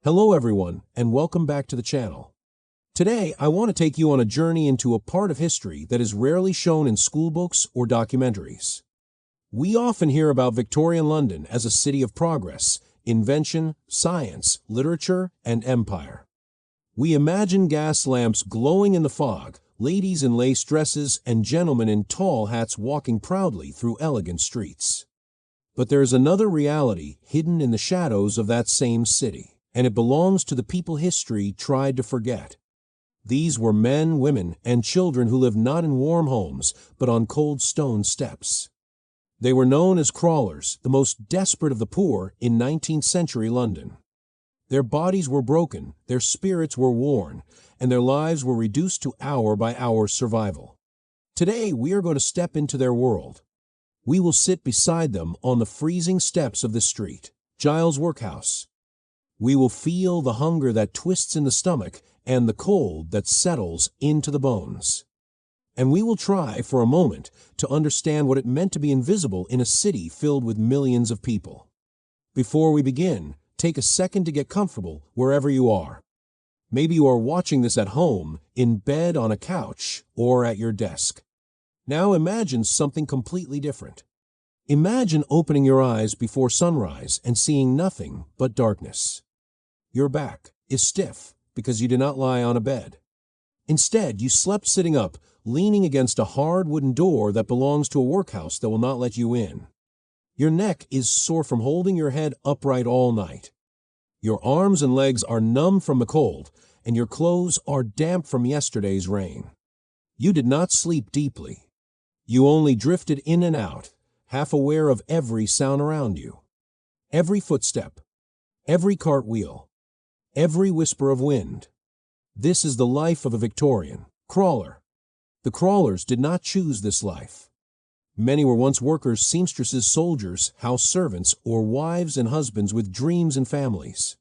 Hello everyone, and welcome back to the channel. Today, I want to take you on a journey into a part of history that is rarely shown in school books or documentaries. We often hear about Victorian London as a city of progress, invention, science, literature, and empire. We imagine gas lamps glowing in the fog, ladies in lace dresses, and gentlemen in tall hats walking proudly through elegant streets. But there is another reality hidden in the shadows of that same city, and it belongs to the people history tried to forget. These were men, women, and children who lived not in warm homes, but on cold stone steps. They were known as crawlers, the most desperate of the poor in 19th century London. Their bodies were broken, their spirits were worn, and their lives were reduced to hour-by-hour survival. Today, we are going to step into their world. We will sit beside them on the freezing steps of this street, Giles Workhouse. We will feel the hunger that twists in the stomach and the cold that settles into the bones. And we will try for a moment to understand what it meant to be invisible in a city filled with millions of people. Before we begin, take a second to get comfortable wherever you are. Maybe you are watching this at home, in bed on a couch, or at your desk. Now imagine something completely different. Imagine opening your eyes before sunrise and seeing nothing but darkness. Your back is stiff because you did not lie on a bed. Instead, you slept sitting up, leaning against a hard wooden door that belongs to a workhouse that will not let you in. Your neck is sore from holding your head upright all night. Your arms and legs are numb from the cold, and your clothes are damp from yesterday's rain. You did not sleep deeply. You only drifted in and out, half aware of every sound around you. Every footstep, every cartwheel, every whisper of wind. This is the life of a Victorian crawler. The crawlers did not choose this life. Many were once workers, seamstresses, soldiers, house servants, or wives and husbands with dreams and families.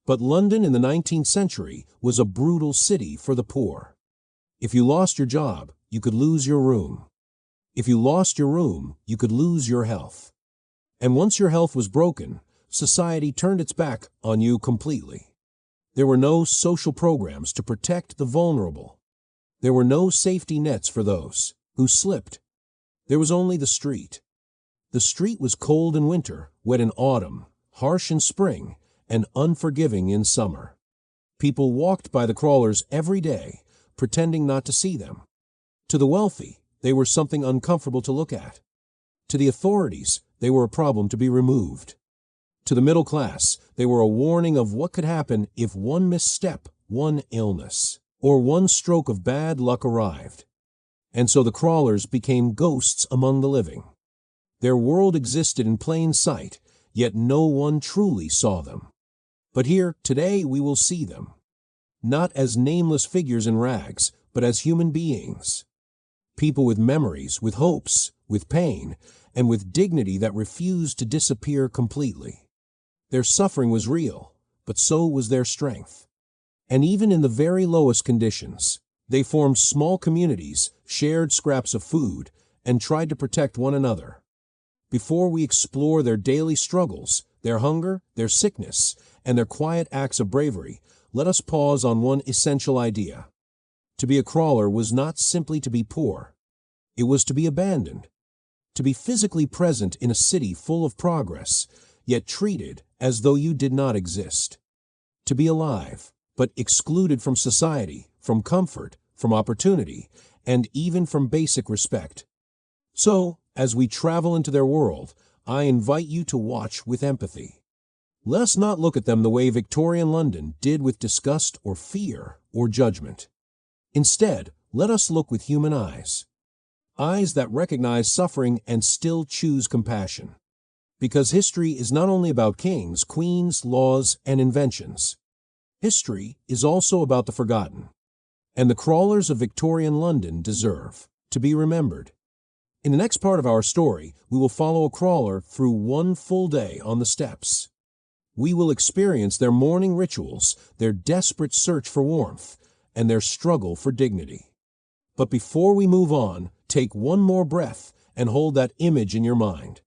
But London in the 19th century was a brutal city for the poor. If you lost your job, you could lose your room. If you lost your room, you could lose your health. And once your health was broken, society turned its back on you completely. There were no social programs to protect the vulnerable. There were no safety nets for those who slipped. There was only the street. The street was cold in winter, wet in autumn, harsh in spring, and unforgiving in summer. People walked by the crawlers every day, pretending not to see them. To the wealthy, they were something uncomfortable to look at. To the authorities, they were a problem to be removed. To the middle class, they were a warning of what could happen if one misstep, one illness, or one stroke of bad luck arrived. And so the crawlers became ghosts among the living. Their world existed in plain sight, yet no one truly saw them. But here, today, we will see them. Not as nameless figures in rags, but as human beings. People with memories, with hopes, with pain, and with dignity that refused to disappear completely. Their suffering was real, but so was their strength. And even in the very lowest conditions, they formed small communities, shared scraps of food, and tried to protect one another. Before we explore their daily struggles, their hunger, their sickness, and their quiet acts of bravery, let us pause on one essential idea. To be a crawler was not simply to be poor. It was to be abandoned. To be physically present in a city full of progress, yet treated as though you did not exist. To be alive, but excluded from society, from comfort, from opportunity, and even from basic respect. So, as we travel into their world, I invite you to watch with empathy. Let us not look at them the way Victorian London did with disgust or fear or judgment. Instead, let us look with human eyes. Eyes that recognize suffering and still choose compassion. Because history is not only about kings, queens, laws, and inventions. History is also about the forgotten. And the crawlers of Victorian London deserve to be remembered. In the next part of our story, we will follow a crawler through one full day on the steps. We will experience their morning rituals, their desperate search for warmth, and their struggle for dignity. But before we move on, take one more breath and hold that image in your mind.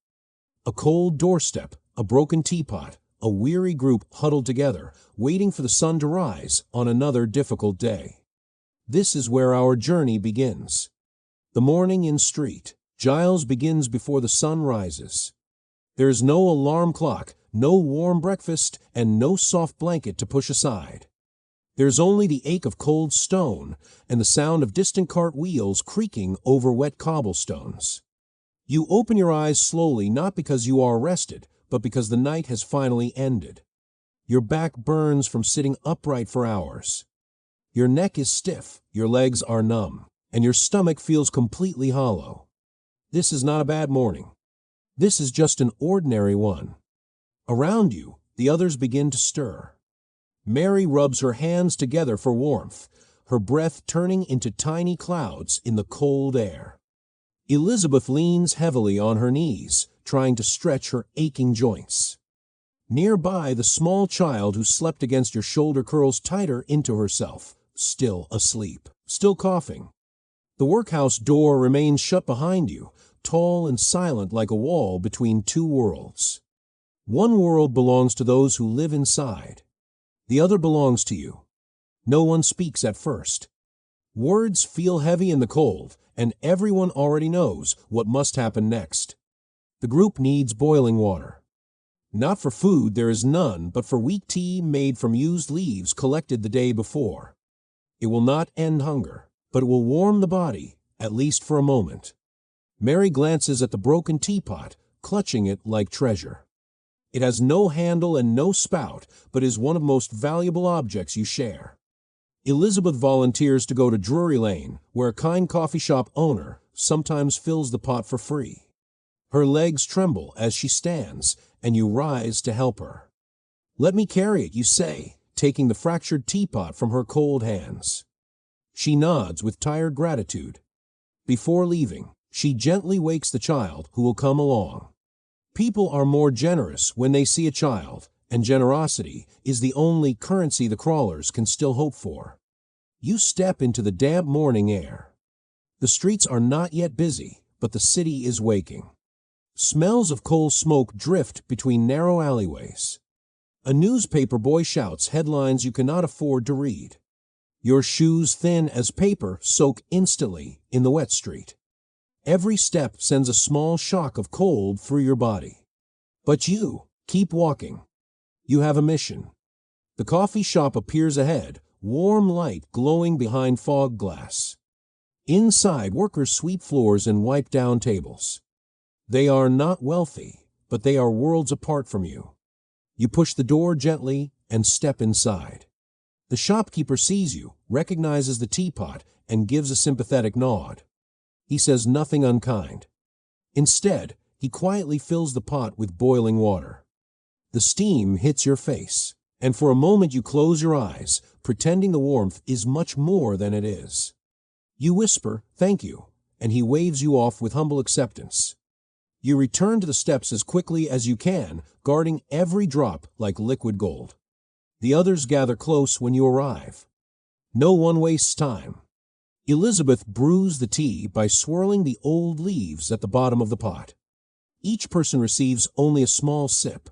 A cold doorstep, a broken teapot, a weary group huddled together, waiting for the sun to rise on another difficult day. This is where our journey begins. The morning in street. Giles begins before the sun rises. There is no alarm clock, no warm breakfast, and no soft blanket to push aside. There's only the ache of cold stone and the sound of distant cart wheels creaking over wet cobblestones. You open your eyes slowly, not because you are rested, but because the night has finally ended. Your back burns from sitting upright for hours. Your neck is stiff, your legs are numb, and your stomach feels completely hollow. This is not a bad morning. This is just an ordinary one. Around you, the others begin to stir. Mary rubs her hands together for warmth, her breath turning into tiny clouds in the cold air. Elizabeth leans heavily on her knees, trying to stretch her aching joints. Nearby, the small child who slept against your shoulder curls tighter into herself, still asleep, still coughing. The workhouse door remains shut behind you, tall and silent like a wall between two worlds. One world belongs to those who live inside. The other belongs to you. No one speaks at first. Words feel heavy in the cold, and everyone already knows what must happen next. The group needs boiling water. Not for food, there is none, but for weak tea made from used leaves collected the day before. It will not end hunger, but it will warm the body, at least for a moment. Mary glances at the broken teapot, clutching it like treasure. It has no handle and no spout, but is one of the most valuable objects you share. Elizabeth volunteers to go to Drury Lane, where a kind coffee shop owner sometimes fills the pot for free. Her legs tremble as she stands, and you rise to help her. "Let me carry it," you say, taking the fractured teapot from her cold hands. She nods with tired gratitude. Before leaving, she gently wakes the child who will come along. People are more generous when they see a child, and generosity is the only currency the crawlers can still hope for. You step into the damp morning air. The streets are not yet busy, but the city is waking. Smells of coal smoke drift between narrow alleyways. A newspaper boy shouts headlines you cannot afford to read. Your shoes, thin as paper, soak instantly in the wet street. Every step sends a small shock of cold through your body. But you keep walking. You have a mission. The coffee shop appears ahead, warm light glowing behind fog glass. Inside, workers sweep floors and wipe down tables. They are not wealthy, but they are worlds apart from you. You push the door gently and step inside. The shopkeeper sees you, recognizes the teapot, and gives a sympathetic nod. He says nothing unkind. Instead, he quietly fills the pot with boiling water. The steam hits your face, and for a moment you close your eyes, pretending the warmth is much more than it is. You whisper, "Thank you," and he waves you off with humble acceptance. You return to the steps as quickly as you can, guarding every drop like liquid gold. The others gather close when you arrive. No one wastes time. Elizabeth brews the tea by swirling the old leaves at the bottom of the pot. Each person receives only a small sip.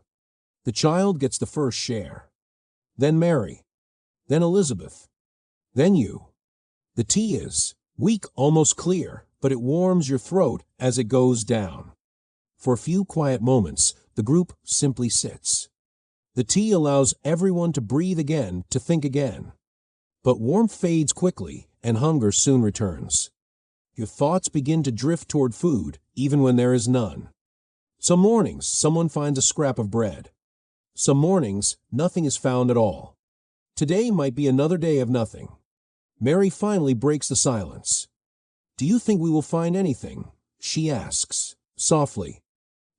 The child gets the first share. Then Mary. Then Elizabeth. Then you. The tea is weak, almost clear, but it warms your throat as it goes down. For a few quiet moments, the group simply sits. The tea allows everyone to breathe again, to think again. But warmth fades quickly, and hunger soon returns. Your thoughts begin to drift toward food, even when there is none. Some mornings, someone finds a scrap of bread. Some mornings, nothing is found at all. Today might be another day of nothing. Mary finally breaks the silence. "Do you think we will find anything?" she asks, softly.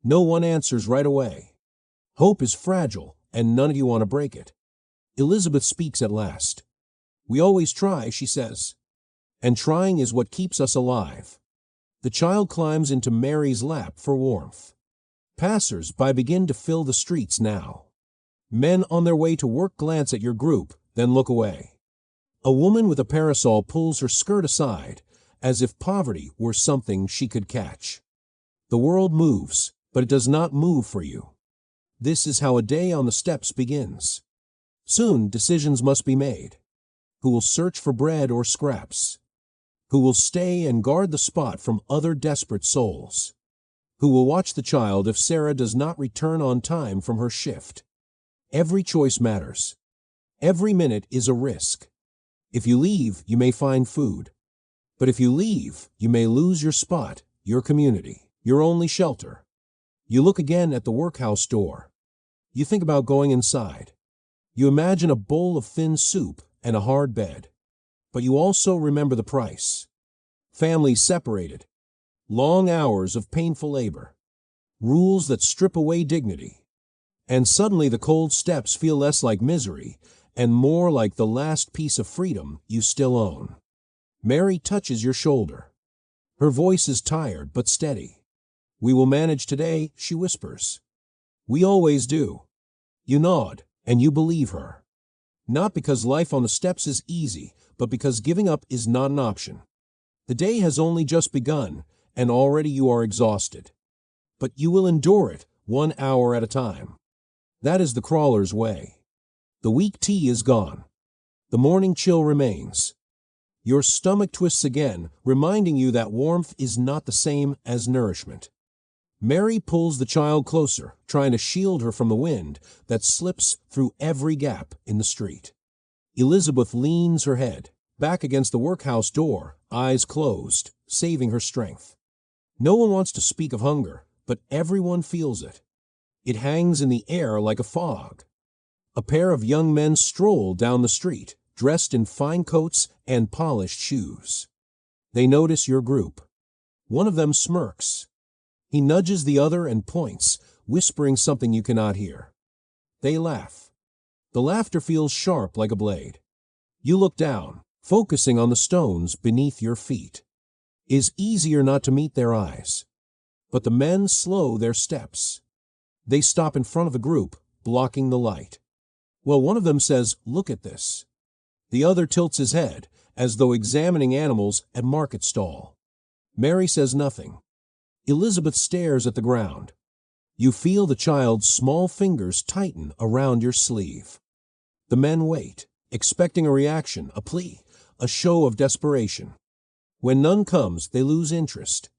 No one answers right away. Hope is fragile, and none of you want to break it. Elizabeth speaks at last. "We always try," she says. "And trying is what keeps us alive." The child climbs into Mary's lap for warmth. Passers-by begin to fill the streets now. Men on their way to work glance at your group, then look away. A woman with a parasol pulls her skirt aside, as if poverty were something she could catch. The world moves, but it does not move for you. This is how a day on the steps begins. Soon, decisions must be made. Who will search for bread or scraps? Who will stay and guard the spot from other desperate souls? Who will watch the child if Sarah does not return on time from her shift? Every choice matters. Every minute is a risk. If you leave, you may find food. But if you leave, you may lose your spot, your community, your only shelter. You look again at the workhouse door. You think about going inside. You imagine a bowl of thin soup and a hard bed. But you also remember the price. Families separated. Long hours of painful labor. Rules that strip away dignity. And suddenly the cold steps feel less like misery and more like the last piece of freedom you still own. Mary touches your shoulder. Her voice is tired but steady. "We will manage today," she whispers. "We always do." You nod, and you believe her. Not because life on the steps is easy, but because giving up is not an option. The day has only just begun, and already you are exhausted. But you will endure it 1 hour at a time. That is the crawler's way. The weak tea is gone. The morning chill remains. Your stomach twists again, reminding you that warmth is not the same as nourishment. Mary pulls the child closer, trying to shield her from the wind that slips through every gap in the street. Elizabeth leans her head, back against the workhouse door, eyes closed, saving her strength. No one wants to speak of hunger, but everyone feels it. It hangs in the air like a fog. A pair of young men stroll down the street, dressed in fine coats and polished shoes. They notice your group. One of them smirks. He nudges the other and points, whispering something you cannot hear. They laugh. The laughter feels sharp like a blade. You look down, focusing on the stones beneath your feet. It is easier not to meet their eyes. But the men slow their steps. They stop in front of the group, blocking the light. Well, one of them says, "Look at this." The other tilts his head, as though examining animals at market stall. Mary says nothing. Elizabeth stares at the ground. You feel the child's small fingers tighten around your sleeve. The men wait, expecting a reaction, a plea, a show of desperation. When none comes, they lose interest.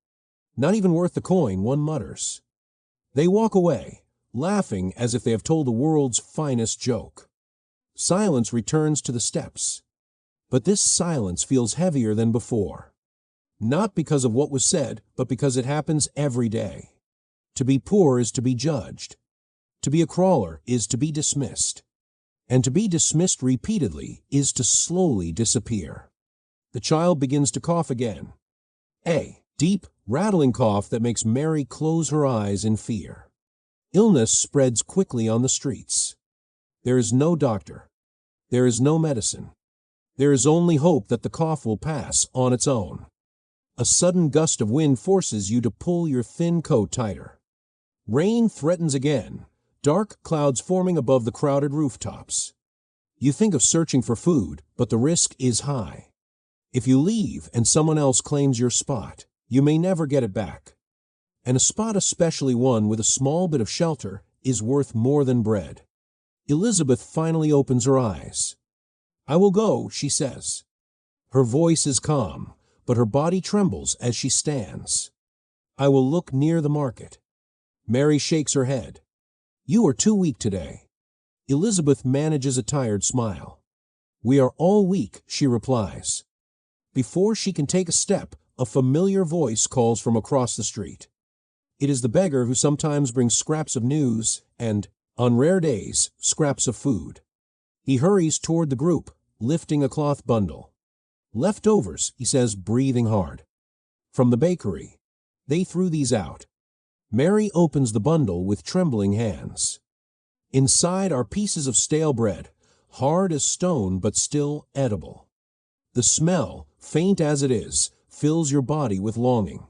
"Not even worth the coin," one mutters. They walk away, laughing as if they have told the world's finest joke. Silence returns to the steps. But this silence feels heavier than before. Not because of what was said, but because it happens every day. To be poor is to be judged. To be a crawler is to be dismissed. And to be dismissed repeatedly is to slowly disappear. The child begins to cough again. A deep, rattling cough that makes Mary close her eyes in fear. Illness spreads quickly on the streets. There is no doctor. There is no medicine. There is only hope that the cough will pass on its own. A sudden gust of wind forces you to pull your thin coat tighter. Rain threatens again, dark clouds forming above the crowded rooftops. You think of searching for food, but the risk is high. If you leave and someone else claims your spot, you may never get it back. And a spot, especially one with a small bit of shelter, is worth more than bread. Elizabeth finally opens her eyes. "I will go," she says. Her voice is calm, but her body trembles as she stands. "I will look near the market." Mary shakes her head. "You are too weak today." Elizabeth manages a tired smile. "We are all weak," she replies. Before she can take a step, a familiar voice calls from across the street. It is the beggar who sometimes brings scraps of news and, on rare days, scraps of food. He hurries toward the group, lifting a cloth bundle. "Leftovers," he says, breathing hard. "From the bakery. They threw these out." Mary opens the bundle with trembling hands. Inside are pieces of stale bread, hard as stone but still edible. The smell, faint as it is, fills your body with longing.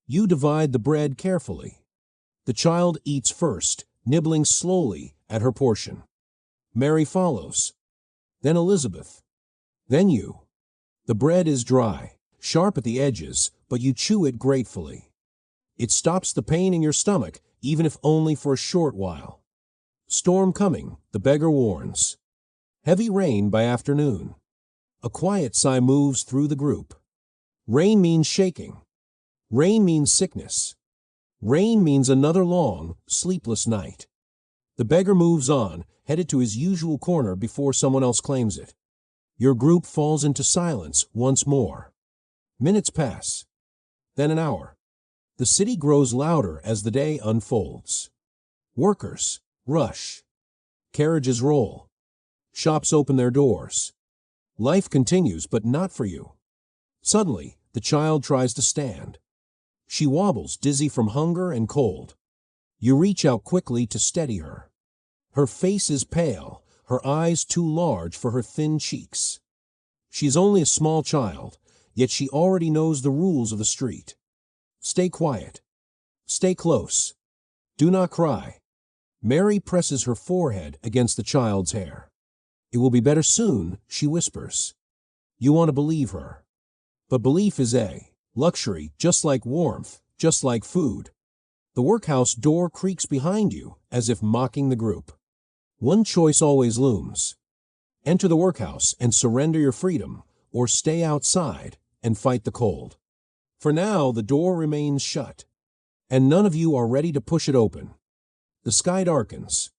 You divide the bread carefully. The child eats first, nibbling slowly at her portion. Mary follows. Then Elizabeth. Then you. The bread is dry, sharp at the edges, but you chew it gratefully. It stops the pain in your stomach, even if only for a short while. Storm coming, the beggar warns. Heavy rain by afternoon. A quiet sigh moves through the group. Rain means shaking. Rain means sickness. Rain means another long, sleepless night. The beggar moves on, headed to his usual corner before someone else claims it. Your group falls into silence once more. Minutes pass. Then an hour. The city grows louder as the day unfolds. Workers rush. Carriages roll. Shops open their doors. Life continues, but not for you. Suddenly, the child tries to stand. She wobbles, dizzy from hunger and cold. You reach out quickly to steady her. Her face is pale, her eyes too large for her thin cheeks. She's only a small child, yet she already knows the rules of the street. Stay quiet. Stay close. Do not cry. Mary presses her forehead against the child's hair. It will be better soon, she whispers. You want to believe her. But belief is a luxury, just like warmth, just like food. The workhouse door creaks behind you, as if mocking the group. One choice always looms. Enter the workhouse and surrender your freedom, or stay outside and fight the cold. For now, the door remains shut, and none of you are ready to push it open. The sky darkens.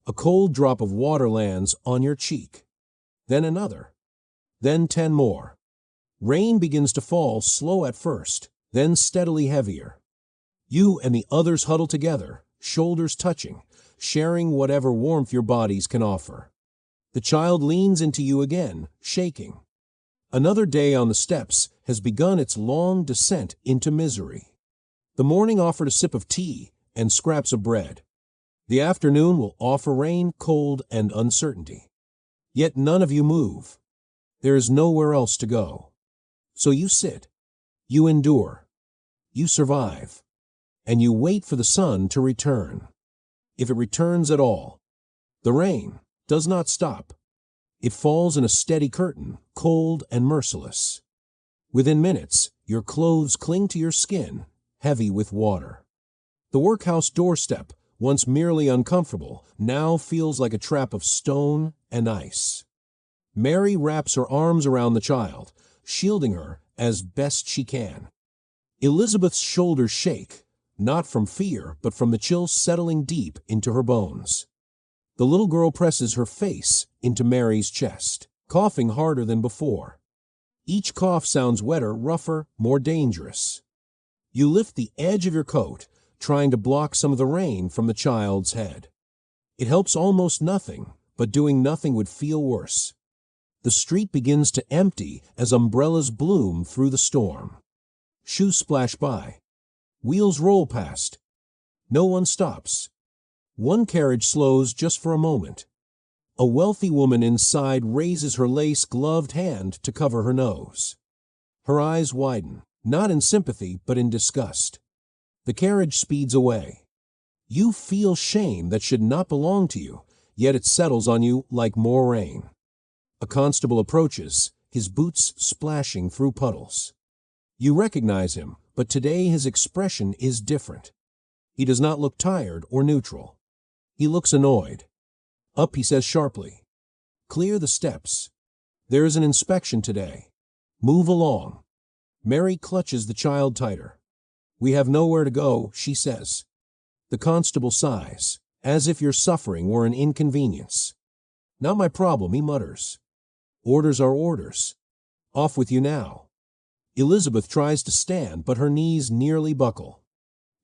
A cold drop of water lands on your cheek. Then another. Then 10 more. Rain begins to fall, slow at first, then steadily heavier. You and the others huddle together, shoulders touching, sharing whatever warmth your bodies can offer. The child leans into you again, shaking. Another day on the steps has begun its long descent into misery. The morning offered a sip of tea and scraps of bread. The afternoon will offer rain, cold, and uncertainty. Yet none of you move. There is nowhere else to go. So you sit, you endure, you survive, and you wait for the sun to return. If it returns at all, the rain does not stop. It falls in a steady curtain, cold and merciless. Within minutes, your clothes cling to your skin, heavy with water. The workhouse doorstep, once merely uncomfortable, now feels like a trap of stone and ice. Mary wraps her arms around the child, shielding her as best she can. Elizabeth's shoulders shake, not from fear, but from the chill settling deep into her bones. The little girl presses her face into Mary's chest, coughing harder than before. Each cough sounds wetter, rougher, more dangerous. You lift the edge of your coat, trying to block some of the rain from the child's head. It helps almost nothing, but doing nothing would feel worse. The street begins to empty as umbrellas bloom through the storm. Shoes splash by. Wheels roll past. No one stops. One carriage slows just for a moment. A wealthy woman inside raises her lace-gloved hand to cover her nose. Her eyes widen, not in sympathy but in disgust. The carriage speeds away. You feel shame that should not belong to you, yet it settles on you like more rain. A constable approaches, his boots splashing through puddles. You recognize him, but today his expression is different. He does not look tired or neutral. He looks annoyed. Up, he says sharply. Clear the steps. There is an inspection today. Move along. Mary clutches the child tighter. We have nowhere to go, she says. The constable sighs, as if your suffering were an inconvenience. Not my problem, he mutters. Orders are orders. Off with you now. Elizabeth tries to stand, but her knees nearly buckle.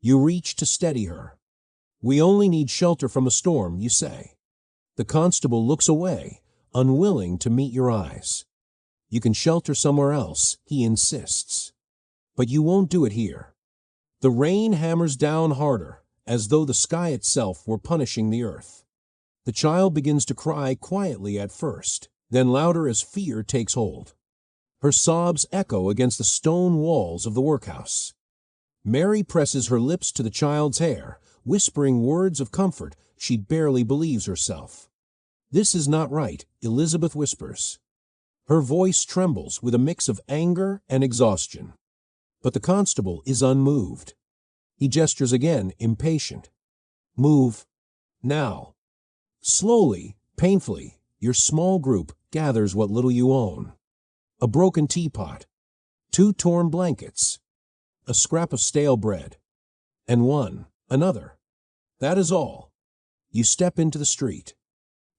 You reach to steady her. We only need shelter from a storm, you say. The constable looks away, unwilling to meet your eyes. You can shelter somewhere else, he insists. But you won't do it here. The rain hammers down harder, as though the sky itself were punishing the earth. The child begins to cry quietly at first, then louder as fear takes hold. Her sobs echo against the stone walls of the workhouse. Mary presses her lips to the child's hair, whispering words of comfort she barely believes herself. This is not right, Elizabeth whispers. Her voice trembles with a mix of anger and exhaustion. But the constable is unmoved. He gestures again, impatient. Move. Now. Slowly, painfully, your small group gathers what little you own. A broken teapot, 2 torn blankets, a scrap of stale bread, and another. That is all. You step into the street.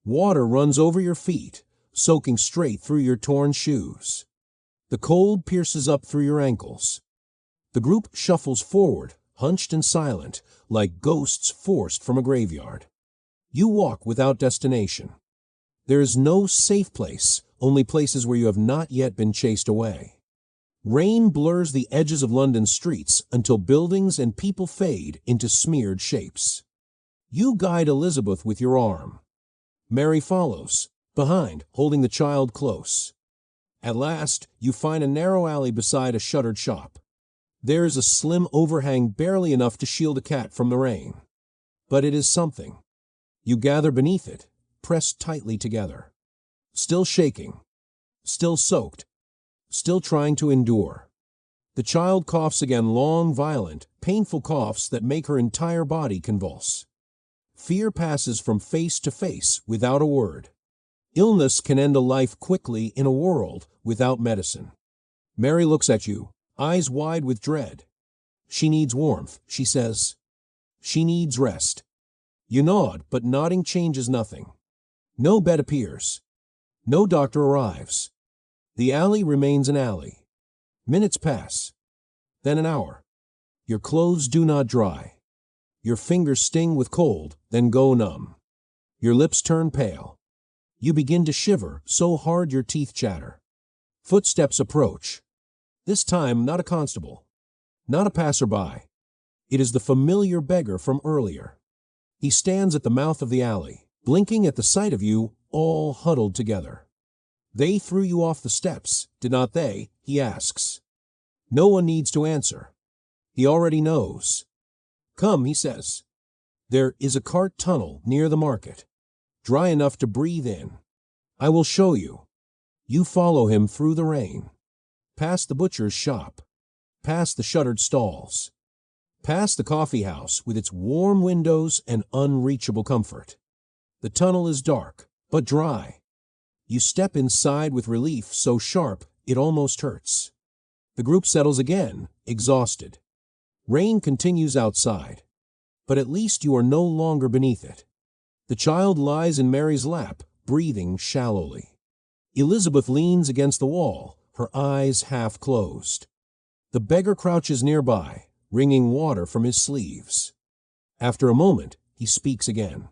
Water runs over your feet, soaking straight through your torn shoes. The cold pierces up through your ankles. The group shuffles forward, hunched and silent, like ghosts forced from a graveyard. You walk without destination. There is no safe place, only places where you have not yet been chased away. Rain blurs the edges of London's streets until buildings and people fade into smeared shapes. You guide Elizabeth with your arm. Mary follows, behind, holding the child close. At last, you find a narrow alley beside a shuttered shop. There is a slim overhang barely enough to shield a cat from the rain. But it is something. You gather beneath it, pressed tightly together. Still shaking, still soaked, still trying to endure. The child coughs again, long, violent, painful coughs that make her entire body convulse. Fear passes from face to face without a word. Illness can end a life quickly in a world without medicine. Mary looks at you, eyes wide with dread. She needs warmth, she says. She needs rest. You nod, but nodding changes nothing. No bed appears. No doctor arrives. The alley remains an alley. Minutes pass. Then an hour. Your clothes do not dry. Your fingers sting with cold, then go numb. Your lips turn pale. You begin to shiver, so hard your teeth chatter. Footsteps approach. This time not a constable, not a passerby. It is the familiar beggar from earlier. He stands at the mouth of the alley, blinking at the sight of you, all huddled together. They threw you off the steps, did not they? He asks. No one needs to answer. He already knows. Come, he says. There is a cart tunnel near the market, dry enough to breathe in. I will show you. You follow him through the rain, past the butcher's shop, past the shuttered stalls, past the coffee house with its warm windows and unreachable comfort. The tunnel is dark, but dry. You step inside with relief so sharp it almost hurts. The group settles again, exhausted. Rain continues outside, but at least you are no longer beneath it. The child lies in Mary's lap, breathing shallowly. Elizabeth leans against the wall, her eyes half closed. The beggar crouches nearby, wringing water from his sleeves. After a moment, he speaks again.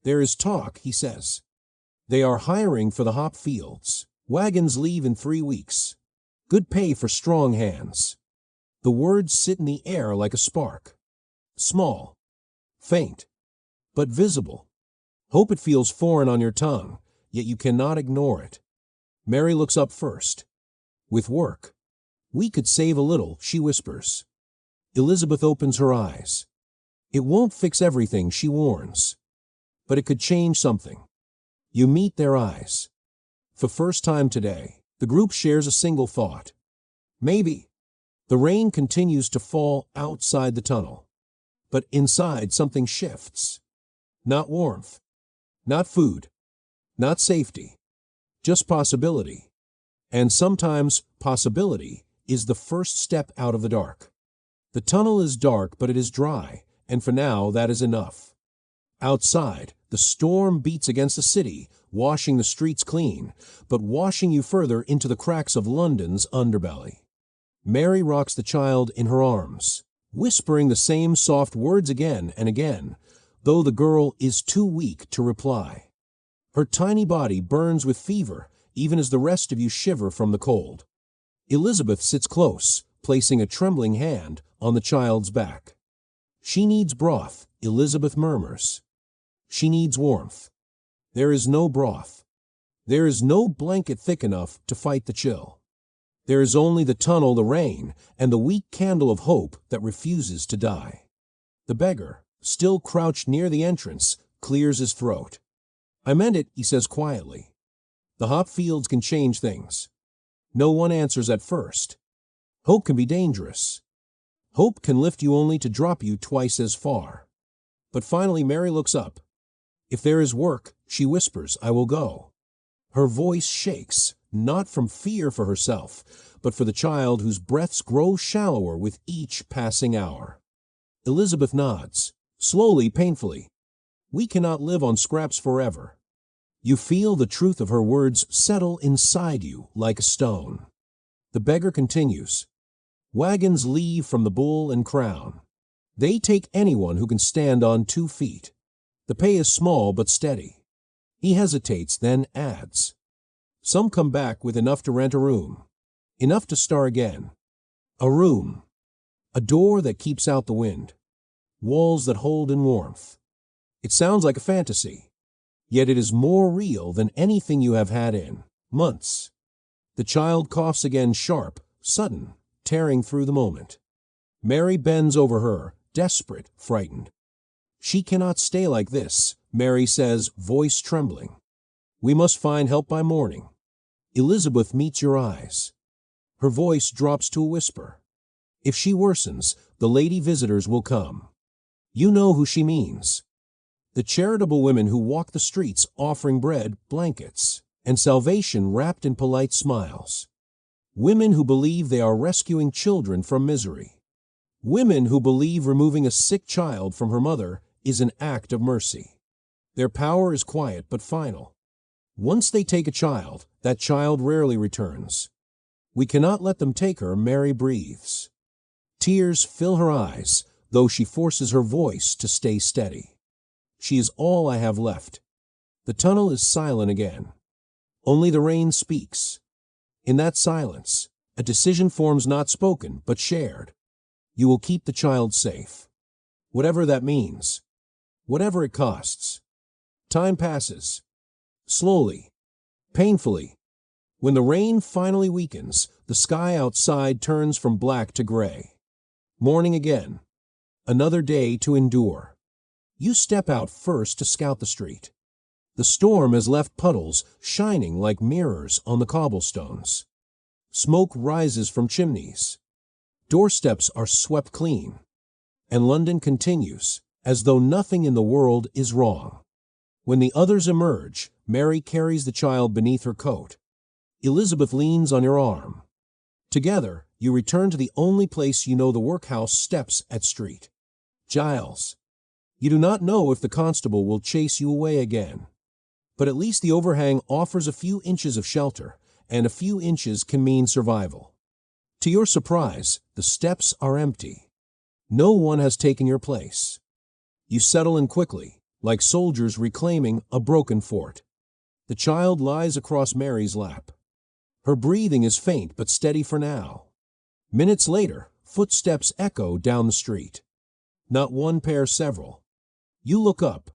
There is talk, he says. They are hiring for the hop fields. Wagons leave in 3 weeks. Good pay for strong hands. The words sit in the air like a spark. Small, faint, but visible. Hope it feels foreign on your tongue, yet you cannot ignore it. Mary looks up first. With work. We could save a little, she whispers. Elizabeth opens her eyes. It won't fix everything, she warns. But it could change something. You meet their eyes. For first time today, the group shares a single thought. Maybe. The rain continues to fall outside the tunnel. But inside something shifts. Not warmth. Not food. Not safety. Just possibility. And sometimes possibility is the first step out of the dark. The tunnel is dark, but it is dry, and for now that is enough. Outside, the storm beats against the city, washing the streets clean, but washing you further into the cracks of London's underbelly. Mary rocks the child in her arms, whispering the same soft words again and again, though the girl is too weak to reply. Her tiny body burns with fever, even as the rest of you shiver from the cold. Elizabeth sits close, placing a trembling hand on the child's back. She needs broth, Elizabeth murmurs. She needs warmth. There is no broth. There is no blanket thick enough to fight the chill. There is only the tunnel, the rain, and the weak candle of hope that refuses to die. The beggar, still crouched near the entrance, clears his throat. I meant it, he says quietly. The hop fields can change things. No one answers at first. Hope can be dangerous. Hope can lift you only to drop you twice as far. But finally Mary looks up. If there is work, she whispers, I will go. Her voice shakes, not from fear for herself, but for the child whose breaths grow shallower with each passing hour. Elizabeth nods, slowly, painfully. We cannot live on scraps forever. You feel the truth of her words settle inside you like a stone. The beggar continues. Wagons leave from the Bull and Crown. They take anyone who can stand on 2 feet. The pay is small but steady. He hesitates, then adds. Some come back with enough to rent a room. Enough to start again. A room. A door that keeps out the wind. Walls that hold in warmth. It sounds like a fantasy. Yet it is more real than anything you have had in months. The child coughs again, sharp, sudden, tearing through the moment. Mary bends over her, desperate, frightened. She cannot stay like this, Mary says, voice trembling. We must find help by morning. Elizabeth meets your eyes. Her voice drops to a whisper. If she worsens, the lady visitors will come. You know who she means. The charitable women who walk the streets offering bread, blankets, and salvation wrapped in polite smiles. Women who believe they are rescuing children from misery. Women who believe removing a sick child from her mother is an act of mercy. Their power is quiet but final. Once they take a child, that child rarely returns. We cannot let them take her, Mary breathes. Tears fill her eyes, though she forces her voice to stay steady. She is all I have left. The tunnel is silent again. Only the rain speaks. In that silence, a decision forms, not spoken, but shared. You will keep the child safe. Whatever that means. Whatever it costs. Time passes. Slowly. Painfully. When the rain finally weakens, the sky outside turns from black to gray. Morning again. Another day to endure. You step out first to scout the street. The storm has left puddles shining like mirrors on the cobblestones. Smoke rises from chimneys. Doorsteps are swept clean. And London continues, as though nothing in the world is wrong. When the others emerge, Mary carries the child beneath her coat. Elizabeth leans on your arm. Together, you return to the only place you know, the workhouse steps at street. Giles. You do not know if the constable will chase you away again. But at least the overhang offers a few inches of shelter, and a few inches can mean survival. To your surprise, the steps are empty. No one has taken your place. You settle in quickly, like soldiers reclaiming a broken fort. The child lies across Mary's lap. Her breathing is faint but steady for now. Minutes later, footsteps echo down the street. Not one pair, several. You look up.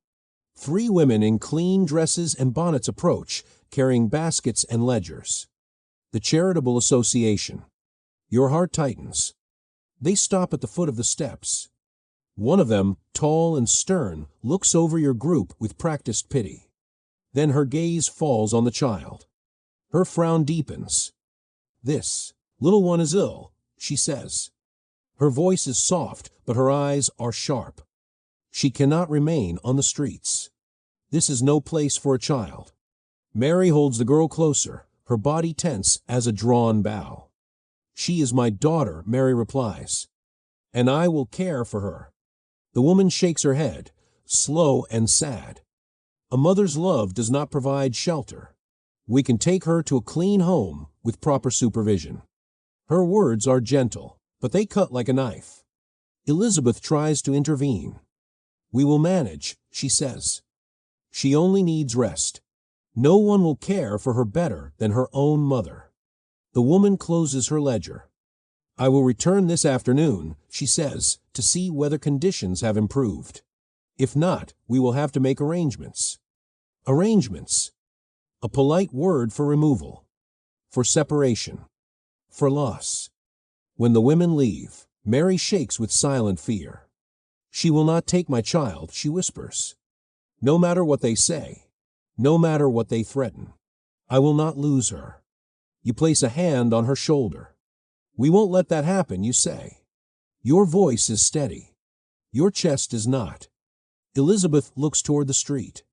3 women in clean dresses and bonnets approach, carrying baskets and ledgers. The Charitable Association. Your heart tightens. They stop at the foot of the steps. One of them, tall and stern, looks over your group with practiced pity. Then her gaze falls on the child. Her frown deepens. This little one is ill, she says. Her voice is soft, but her eyes are sharp. She cannot remain on the streets. This is no place for a child. Mary holds the girl closer, her body tense as a drawn bow. She is my daughter, Mary replies, and I will care for her. The woman shakes her head, slow and sad. A mother's love does not provide shelter. We can take her to a clean home with proper supervision. Her words are gentle, but they cut like a knife. Elizabeth tries to intervene. We will manage, she says. She only needs rest. No one will care for her better than her own mother. The woman closes her ledger. I will return this afternoon, she says, to see whether conditions have improved. If not, we will have to make arrangements. Arrangements. A polite word for removal, for separation, for loss. When the women leave, Mary shakes with silent fear. She will not take my child, she whispers. No matter what they say, no matter what they threaten, I will not lose her. You place a hand on her shoulder. We won't let that happen, you say. Your voice is steady. Your chest is not. Elizabeth looks toward the street.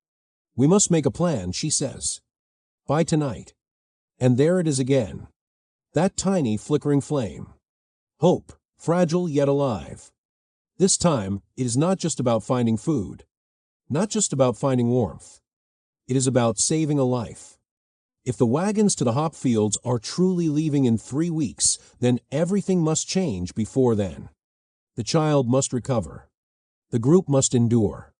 We must make a plan, she says. By tonight. And there it is again. That tiny flickering flame. Hope, fragile yet alive. This time, it is not just about finding food. Not just about finding warmth. It is about saving a life. If the wagons to the hop fields are truly leaving in 3 weeks, then everything must change before then. The child must recover. The group must endure.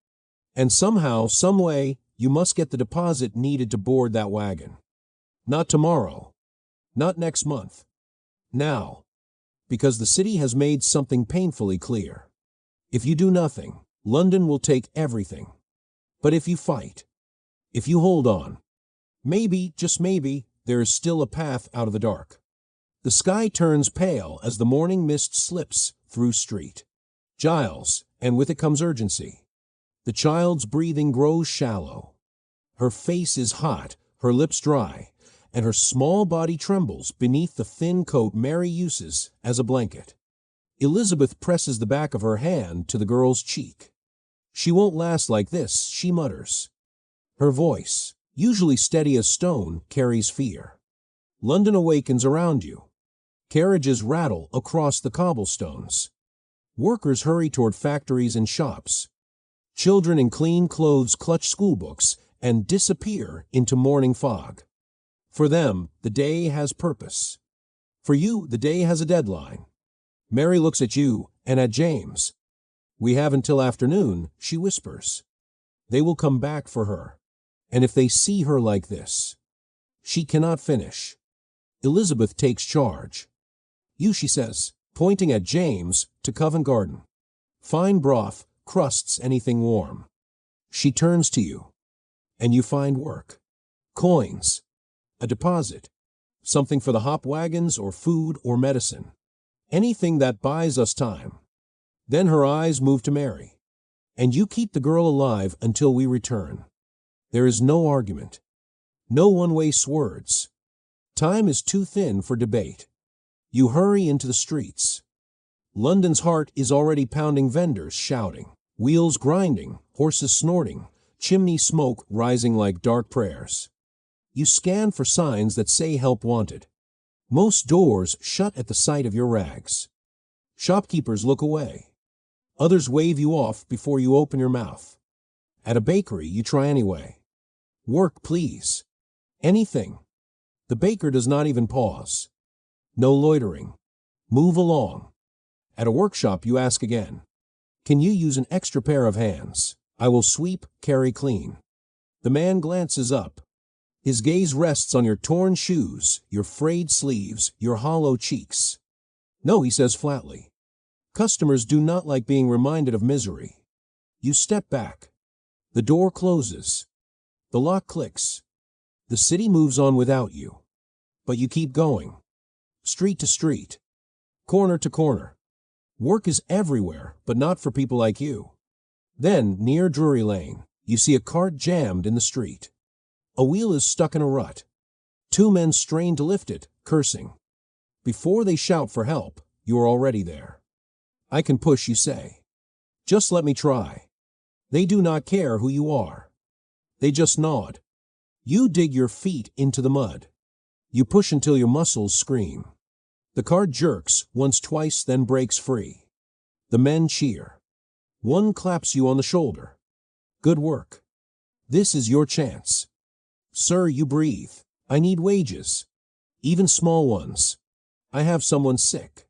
And somehow, some way, you must get the deposit needed to board that wagon. Not tomorrow. Not next month. Now. Because the city has made something painfully clear. If you do nothing, London will take everything. But if you fight, if you hold on, maybe, just maybe, there is still a path out of the dark. The sky turns pale as the morning mist slips through street. Giles, and with it comes urgency. The child's breathing grows shallow. Her face is hot, her lips dry, and her small body trembles beneath the thin coat Mary uses as a blanket. Elizabeth presses the back of her hand to the girl's cheek. She won't last like this, she mutters. Her voice, usually steady as stone, carries fear. London awakens around you. Carriages rattle across the cobblestones. Workers hurry toward factories and shops. Children in clean clothes clutch schoolbooks and disappear into morning fog. For them, the day has purpose. For you, the day has a deadline. Mary looks at you and at James. We have until afternoon, she whispers. They will come back for her. And if they see her like this, she cannot finish. Elizabeth takes charge. You, she says, pointing at James, to Covent Garden. Fine broth, crusts, anything warm. She turns to you. And you find work. Coins. A deposit. Something for the hop wagons or food or medicine. Anything that buys us time. Then her eyes move to Mary. And you keep the girl alive until we return. There is no argument. No one wastes words. Time is too thin for debate. You hurry into the streets. London's heart is already pounding, vendors shouting, wheels grinding, horses snorting, chimney smoke rising like dark prayers. You scan for signs that say help wanted. Most doors shut at the sight of your rags. Shopkeepers look away. Others wave you off before you open your mouth. At a bakery, you try anyway. Work, please. Anything. The baker does not even pause. No loitering. Move along. At a workshop, you ask again. Can you use an extra pair of hands? I will sweep, carry clean. The man glances up. His gaze rests on your torn shoes, your frayed sleeves, your hollow cheeks. No, he says flatly. Customers do not like being reminded of misery. You step back. The door closes. The lock clicks. The city moves on without you. But you keep going. Street to street. Corner to corner. Work is everywhere, but not for people like you. Then, near Drury Lane, you see a cart jammed in the street. A wheel is stuck in a rut. 2 men strain to lift it, cursing. Before they shout for help, you are already there. I can push, you say. Just let me try. They do not care who you are. They just nod. You dig your feet into the mud. You push until your muscles scream. The cart jerks once, twice, then breaks free. The men cheer. One claps you on the shoulder. Good work. This is your chance. Sir, you breathe. I need wages. Even small ones. I have someone sick.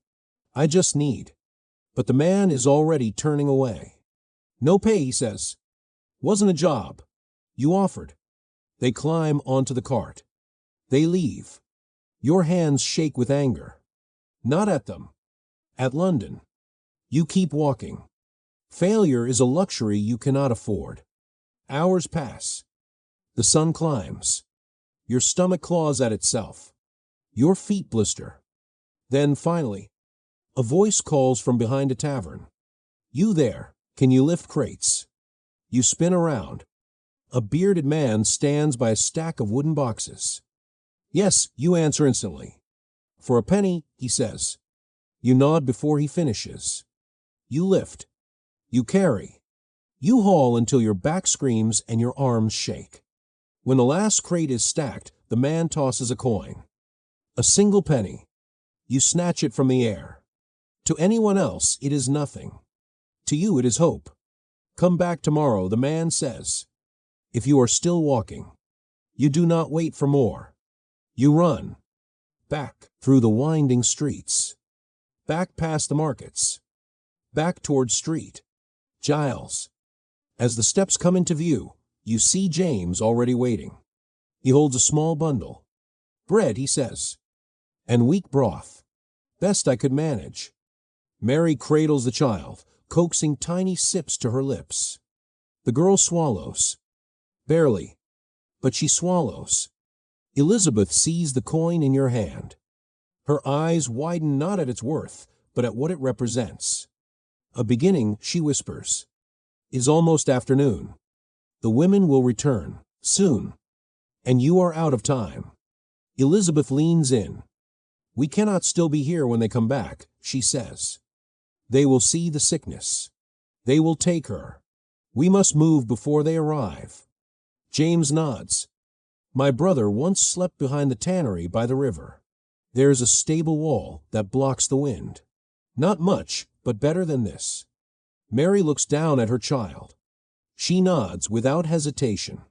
I just need. But the man is already turning away. No pay, he says. Wasn't a job. You offered. They climb onto the cart. They leave. Your hands shake with anger. Not at them. At London. You keep walking. Failure is a luxury you cannot afford. Hours pass. The sun climbs. Your stomach claws at itself. Your feet blister. Then, finally, a voice calls from behind a tavern. You there, can you lift crates? You spin around. A bearded man stands by a stack of wooden boxes. Yes, you answer instantly. For a penny, he says. You nod before he finishes. You lift. You carry. You haul until your back screams and your arms shake. When the last crate is stacked, the man tosses a coin. A single penny. You snatch it from the air. To anyone else, it is nothing. To you, it is hope. Come back tomorrow, the man says. If you are still walking, you do not wait for more. You run. Back through the winding streets. Back past the markets. Back toward street. Giles. As the steps come into view, you see James already waiting. He holds a small bundle. Bread, he says. And weak broth. Best I could manage. Mary cradles the child, coaxing tiny sips to her lips. The girl swallows. Barely. But she swallows. Elizabeth sees the coin in your hand. Her eyes widen not at its worth, but at what it represents. A beginning, she whispers. Is almost afternoon. The women will return, soon. And you are out of time. Elizabeth leans in. We cannot still be here when they come back, she says. They will see the sickness. They will take her. We must move before they arrive. James nods. My brother once slept behind the tannery by the river. There's a stable wall that blocks the wind. Not much, but better than this. Mary looks down at her child. She nods without hesitation.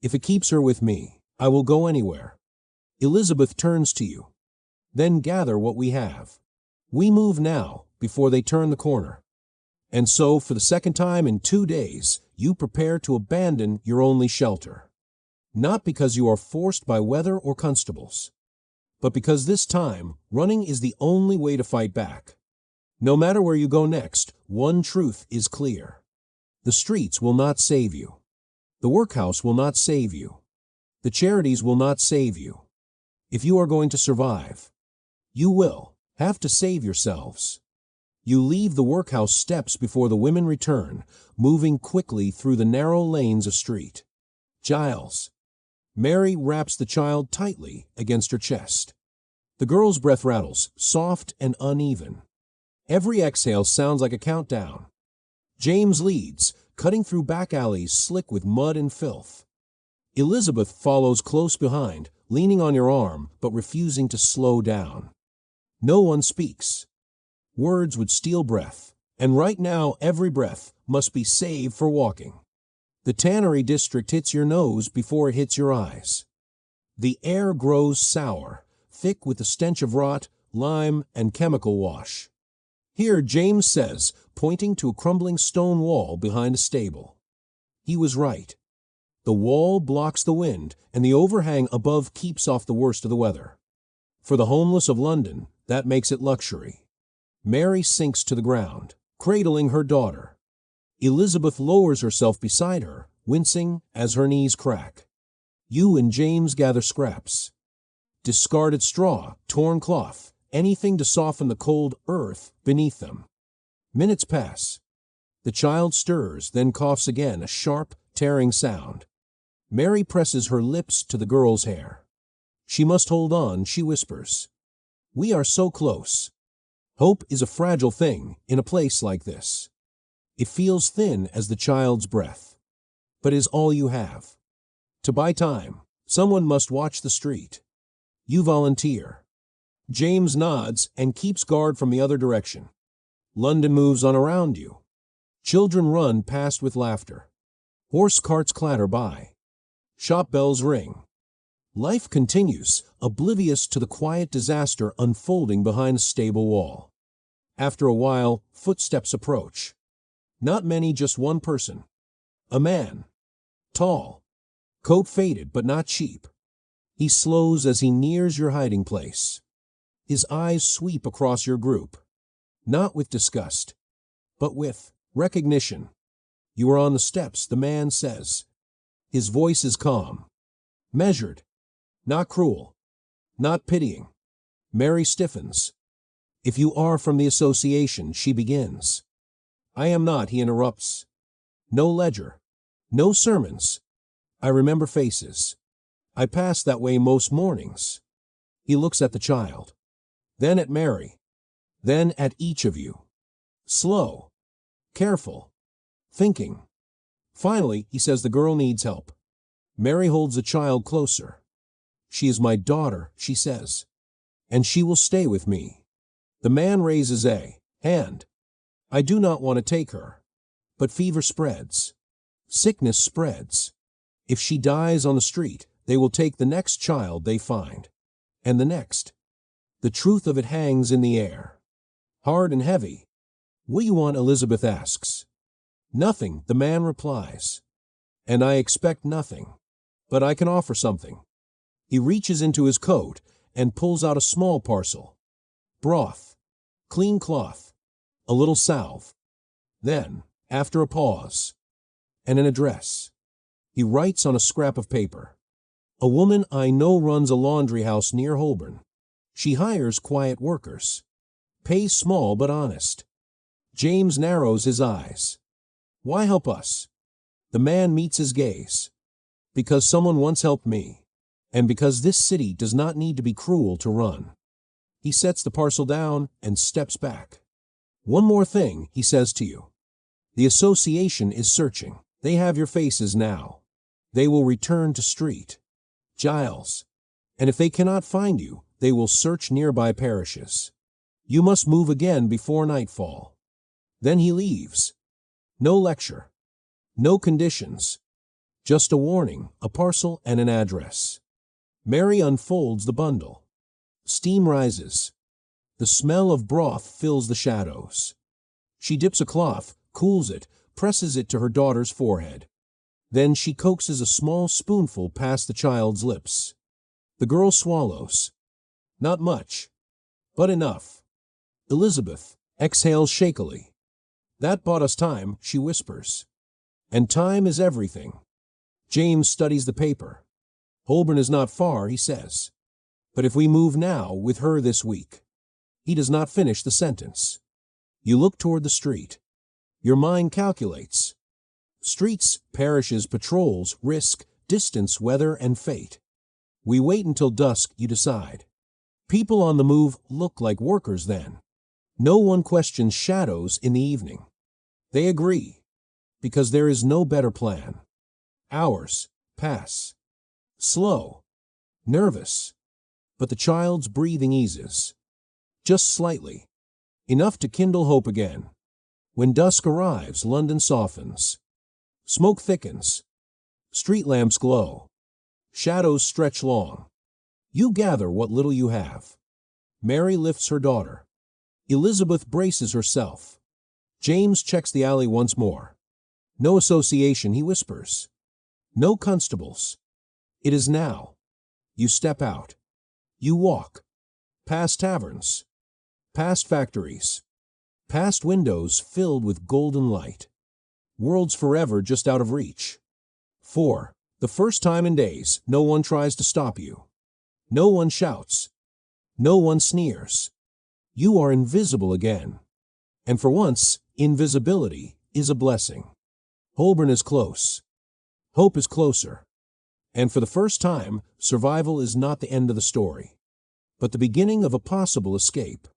If it keeps her with me, I will go anywhere. Elizabeth turns to you. Then gather what we have. We move now, before they turn the corner. And so, for the second time in 2 days, you prepare to abandon your only shelter. Not because you are forced by weather or constables, but because this time, running is the only way to fight back. No matter where you go next, one truth is clear. The streets will not save you. The workhouse will not save you. The charities will not save you. If you are going to survive, you will have to save yourselves. You leave the workhouse steps before the women return, moving quickly through the narrow lanes of street. Giles. Mary wraps the child tightly against her chest. The girl's breath rattles, soft and uneven. Every exhale sounds like a countdown. James leads, cutting through back alleys slick with mud and filth. Elizabeth follows close behind, leaning on your arm, but refusing to slow down. No one speaks. Words would steal breath, and right now every breath must be saved for walking. The tannery district hits your nose before it hits your eyes. The air grows sour, thick with the stench of rot, lime, and chemical wash. Here, James says, pointing to a crumbling stone wall behind a stable. He was right. The wall blocks the wind, and the overhang above keeps off the worst of the weather. For the homeless of London, that makes it luxury. Mary sinks to the ground, cradling her daughter. Elizabeth lowers herself beside her, wincing as her knees crack. You and James gather scraps. Discarded straw, torn cloth, anything to soften the cold earth beneath them. Minutes pass. The child stirs, then coughs again, a sharp, tearing sound. Mary presses her lips to the girl's hair. She must hold on, she whispers. We are so close. Hope is a fragile thing in a place like this. It feels thin as the child's breath, but is all you have. To buy time, someone must watch the street. You volunteer. James nods and keeps guard from the other direction. London moves on around you. Children run past with laughter. Horse carts clatter by. Shop bells ring. Life continues, oblivious to the quiet disaster unfolding behind a stable wall. After a while, footsteps approach. Not many, just one person. A man. Tall. Coat faded, but not cheap. He slows as he nears your hiding place. His eyes sweep across your group. Not with disgust, but with recognition. You are on the steps, the man says. His voice is calm. Measured. Not cruel. Not pitying. Mary stiffens. If you are from the association, she begins. I am not, he interrupts. No ledger. No sermons. I remember faces. I pass that way most mornings. He looks at the child. Then at Mary. Then at each of you. Slow. Careful. Thinking. Finally, he says the girl needs help. Mary holds the child closer. "She is my daughter," she says, "and she will stay with me." The man raises a hand. "I do not want to take her." But fever spreads. Sickness spreads. If she dies on the street, they will take the next child they find. And the next. The truth of it hangs in the air. Hard and heavy. "What do you want?" Elizabeth asks. "Nothing," the man replies. "And I expect nothing. But I can offer something." He reaches into his coat and pulls out a small parcel. Broth. Clean cloth. A little salve. Then, after a pause, and an address, he writes on a scrap of paper. "A woman I know runs a laundry house near Holborn. She hires quiet workers. Pays small but honest." James narrows his eyes. "Why help us?" The man meets his gaze. "Because someone once helped me, and because this city does not need to be cruel to run." He sets the parcel down and steps back. "One more thing," he says to you. "The association is searching. They have your faces now. They will return to Street Giles, and if they cannot find you, they will search nearby parishes. You must move again before nightfall." Then he leaves. No lecture. No conditions. Just a warning, a parcel, and an address. Mary unfolds the bundle. Steam rises. The smell of broth fills the shadows. She dips a cloth, cools it, presses it to her daughter's forehead. Then she coaxes a small spoonful past the child's lips. The girl swallows. Not much, but enough. Elizabeth exhales shakily. "That bought us time," she whispers. "And time is everything." James studies the paper. "Holborn is not far," he says. "But if we move now, with her this week." He does not finish the sentence. You look toward the street. Your mind calculates. Streets, parishes, patrols, risk, distance, weather, and fate. We wait until dusk, you decide. People on the move look like workers then. No one questions shadows in the evening. They agree, because there is no better plan. Hours pass. Slow. Nervous. But the child's breathing eases. Just slightly. Enough to kindle hope again. When dusk arrives, London softens. Smoke thickens. Street lamps glow. Shadows stretch long. You gather what little you have. Mary lifts her daughter. Elizabeth braces herself. James checks the alley once more. No association, he whispers. No constables. It is now. You step out. You walk. Past taverns. Past factories. Past windows filled with golden light. Worlds forever just out of reach. For the first time in days, no one tries to stop you. No one shouts. No one sneers. You are invisible again. And for once, invisibility is a blessing. Holborn is close. Hope is closer. And for the first time, survival is not the end of the story, but the beginning of a possible escape.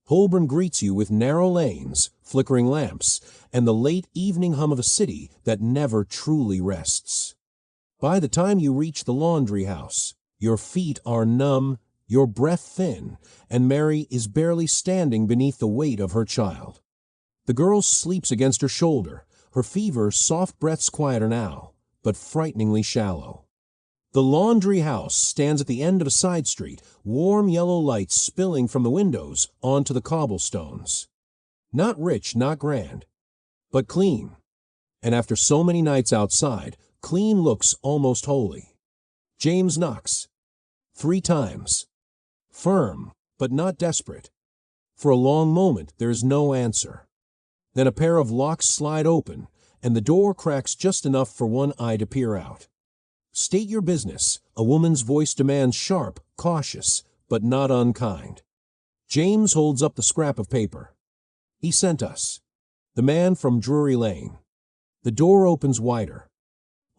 Holborn greets you with narrow lanes, flickering lamps, and the late evening hum of a city that never truly rests. By the time you reach the laundry house, your feet are numb, your breath thin, and Mary is barely standing beneath the weight of her child. The girl sleeps against her shoulder, her fever soft breaths quieter now, but frighteningly shallow. The laundry house stands at the end of a side street, warm yellow lights spilling from the windows onto the cobblestones. Not rich, not grand, but clean. And after so many nights outside, clean looks almost holy. James knocks. 3 times. Firm, but not desperate. For a long moment there is no answer. Then a pair of locks slide open, and the door cracks just enough for one eye to peer out. "State your business," a woman's voice demands, sharp, cautious, but not unkind. James holds up the scrap of paper. "He sent us. The man from Drury Lane." The door opens wider.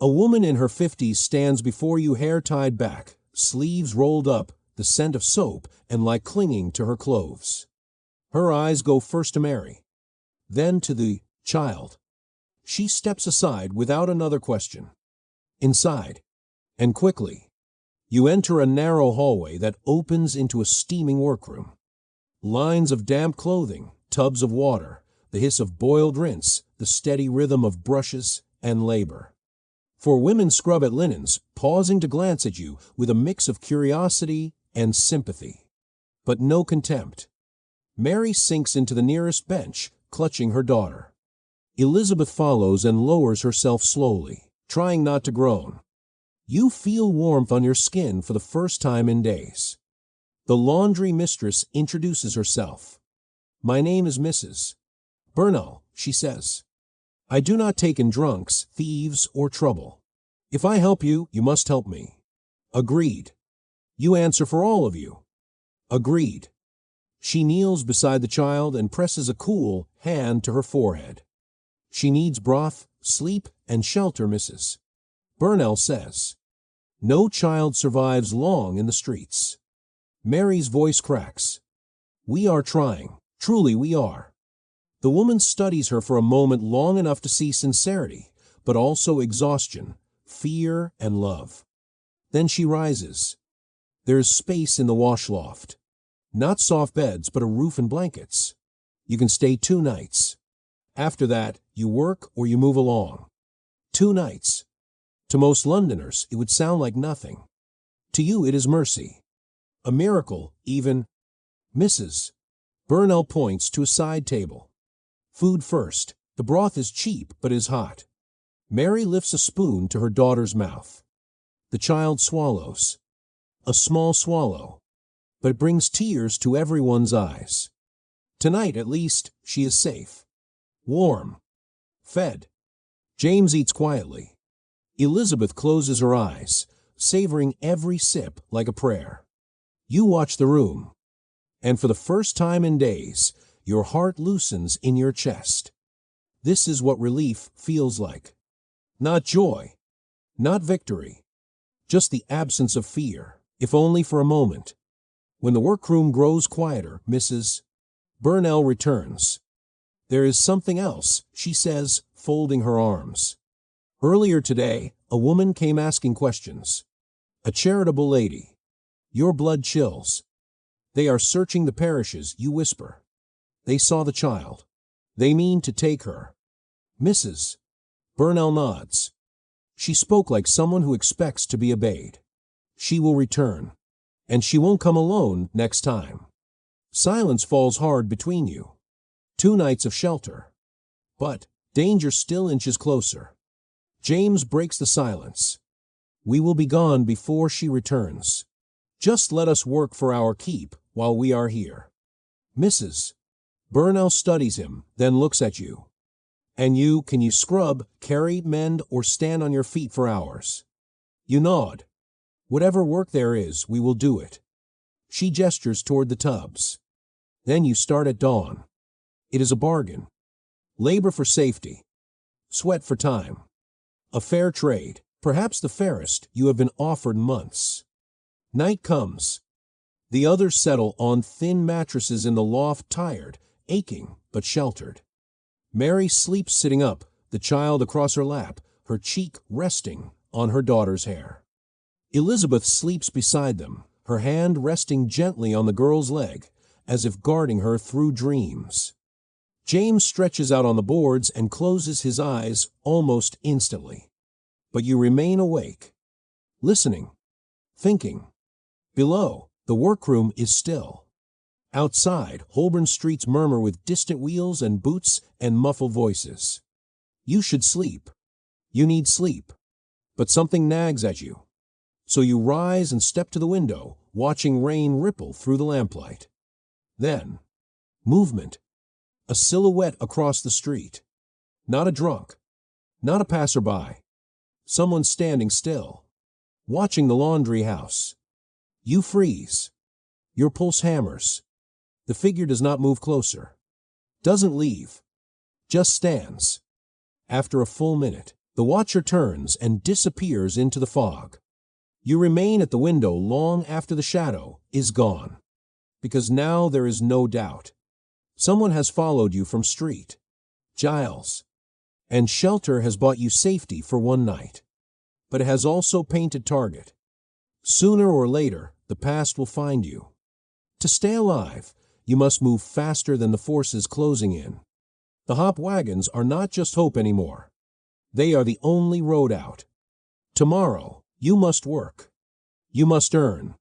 A woman in her 50s stands before you, hair tied back, sleeves rolled up, the scent of soap, and like clinging to her clothes. Her eyes go first to Mary, then to the child. She steps aside without another question. Inside, and quickly, you enter a narrow hallway that opens into a steaming workroom. Lines of damp clothing, tubs of water, the hiss of boiled rinse, the steady rhythm of brushes and labor. Four women scrub at linens, pausing to glance at you with a mix of curiosity and sympathy. But no contempt. Mary sinks into the nearest bench, clutching her daughter. Elizabeth follows and lowers herself slowly, trying not to groan. You feel warmth on your skin for the first time in days. The laundry mistress introduces herself. "My name is Mrs. Burnell," she says. "I do not take in drunks, thieves, or trouble. If I help you, you must help me." "Agreed." "You answer for all of you." "Agreed." She kneels beside the child and presses a cool hand to her forehead. "She needs broth, sleep, and shelter, Mrs. Burnell says. No child survives long in the streets." Mary's voice cracks. "We are trying. Truly we are." The woman studies her for a moment, long enough to see sincerity, but also exhaustion, fear, and love. Then she rises. There is space in the wash loft. Not soft beds, but a roof and blankets. You can stay 2 nights. After that, you work or you move along. 2 nights. To most Londoners, it would sound like nothing. To you, it is mercy. A miracle, even. Mrs. Burnell points to a side table. Food first. The broth is cheap, but is hot. Mary lifts a spoon to her daughter's mouth. The child swallows. A small swallow. But it brings tears to everyone's eyes. Tonight, at least, she is safe. Warm. Fed. James eats quietly. Elizabeth closes her eyes, savoring every sip like a prayer. You watch the room. And for the first time in days, your heart loosens in your chest. This is what relief feels like. Not joy. Not victory. Just the absence of fear, if only for a moment. When the workroom grows quieter, Mrs. Burnell returns. "There is something else," she says, folding her arms. "Earlier today, a woman came asking questions. A charitable lady. Your blood chills. They are searching the parishes, you whisper. They saw the child. They mean to take her." Mrs. Burnell nods. She spoke like someone who expects to be obeyed. She will return. And she won't come alone next time. Silence falls hard between you. 2 nights of shelter. But danger still inches closer. James breaks the silence. "We will be gone before she returns. Just let us work for our keep while we are here." Mrs. Burnell studies him, then looks at you. "And you, can you scrub, carry, mend, or stand on your feet for hours?" You nod. "Whatever work there is, we will do it." She gestures toward the tubs. "Then you start at dawn. It is a bargain. Labor for safety. Sweat for time. A fair trade, perhaps the fairest you have been offered in months." Night comes. The others settle on thin mattresses in the loft, tired, aching, but sheltered. Mary sleeps sitting up, the child across her lap, her cheek resting on her daughter's hair. Elizabeth sleeps beside them, her hand resting gently on the girl's leg, as if guarding her through dreams. James stretches out on the boards and closes his eyes almost instantly. But you remain awake, listening, thinking. Below, the workroom is still. Outside, Holborn streets murmur with distant wheels and boots and muffled voices. You should sleep. You need sleep. But something nags at you. So you rise and step to the window, watching rain ripple through the lamplight. Then, movement. A silhouette across the street. Not a drunk. Not a passerby. Someone standing still. Watching the laundry house. You freeze. Your pulse hammers. The figure does not move closer. Doesn't leave. Just stands. After a full minute, the watcher turns and disappears into the fog. You remain at the window long after the shadow is gone. Because now there is no doubt. Someone has followed you from street. Giles. And shelter has bought you safety for one night. But it has also painted target. Sooner or later, the past will find you. To stay alive, you must move faster than the forces closing in. The hop wagons are not just hope anymore. They are the only road out. Tomorrow, you must work. You must earn.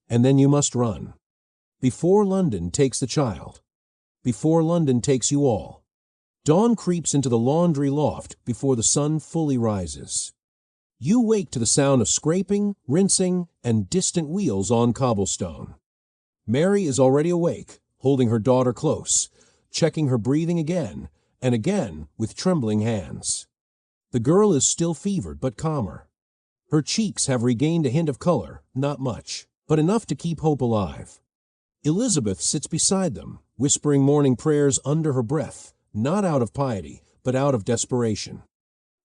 And then you must run. Before London takes the child. Before London takes you all. Dawn creeps into the laundry loft before the sun fully rises. You wake to the sound of scraping, rinsing, and distant wheels on cobblestone. Mary is already awake, holding her daughter close, checking her breathing again and again with trembling hands. The girl is still fevered but calmer. Her cheeks have regained a hint of color, not much, but enough to keep hope alive. Elizabeth sits beside them, whispering morning prayers under her breath, not out of piety, but out of desperation.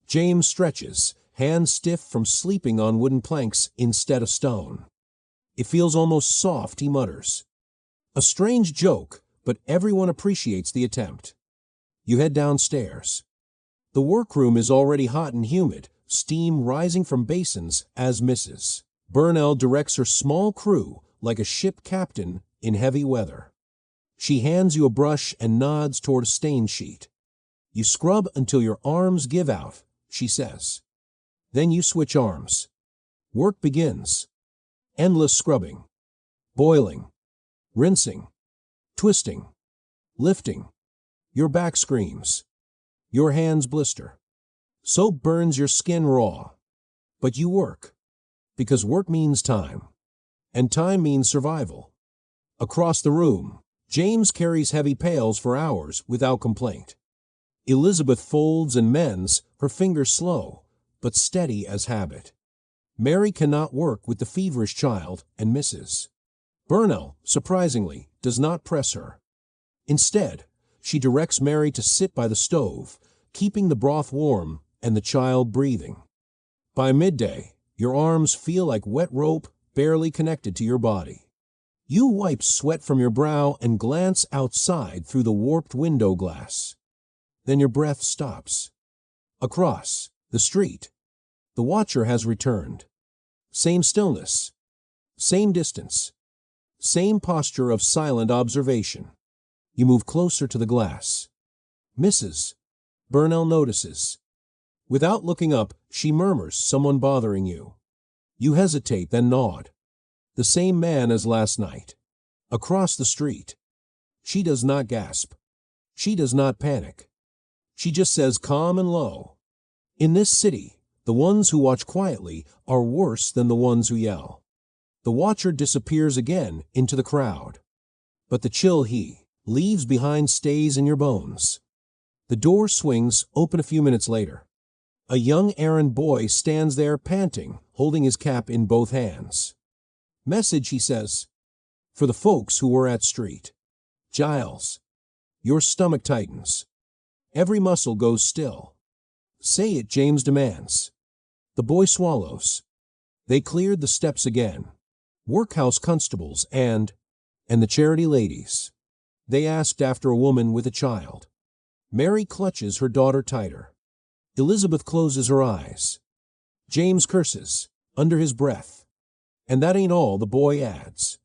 James stretches, hands stiff from sleeping on wooden planks instead of stone. It feels almost soft, he mutters. A strange joke, but everyone appreciates the attempt. You head downstairs. The workroom is already hot and humid, steam rising from basins as Mrs. Burnell directs her small crew like a ship captain in heavy weather. She hands you a brush and nods toward a stain sheet. You scrub until your arms give out, she says. Then you switch arms. Work begins. Endless scrubbing. Boiling. Rinsing. Twisting. Lifting. Your back screams. Your hands blister. Soap burns your skin raw. But you work. Because work means time. And time means survival. Across the room, James carries heavy pails for hours without complaint. Elizabeth folds and mends, her fingers slow, but steady as habit. Mary cannot work with the feverish child and Mrs. Burnell, surprisingly, does not press her. Instead, she directs Mary to sit by the stove, keeping the broth warm and the child breathing. By midday, your arms feel like wet rope barely connected to your body. You wipe sweat from your brow and glance outside through the warped window glass. Then your breath stops. Across the street, the watcher has returned. Same stillness, same distance, same posture of silent observation. You move closer to the glass. Mrs. Burnell notices. Without looking up, she murmurs, "Someone bothering you." You hesitate, then nod. The same man as last night. Across the street. She does not gasp. She does not panic. She just says calm and low, "In this city, the ones who watch quietly are worse than the ones who yell." The watcher disappears again into the crowd. But the chill he leaves behind stays in your bones. The door swings open a few minutes later. A young errand boy stands there panting, holding his cap in both hands. "Message," he says, "for the folks who were at street." Giles. Your stomach tightens. Every muscle goes still. "Say it," James demands. The boy swallows. They cleared the steps again. Workhouse constables and the charity ladies. They asked after a woman with a child. Mary clutches her daughter tighter. Elizabeth closes her eyes. James curses, under his breath. "And that ain't all," the boy adds.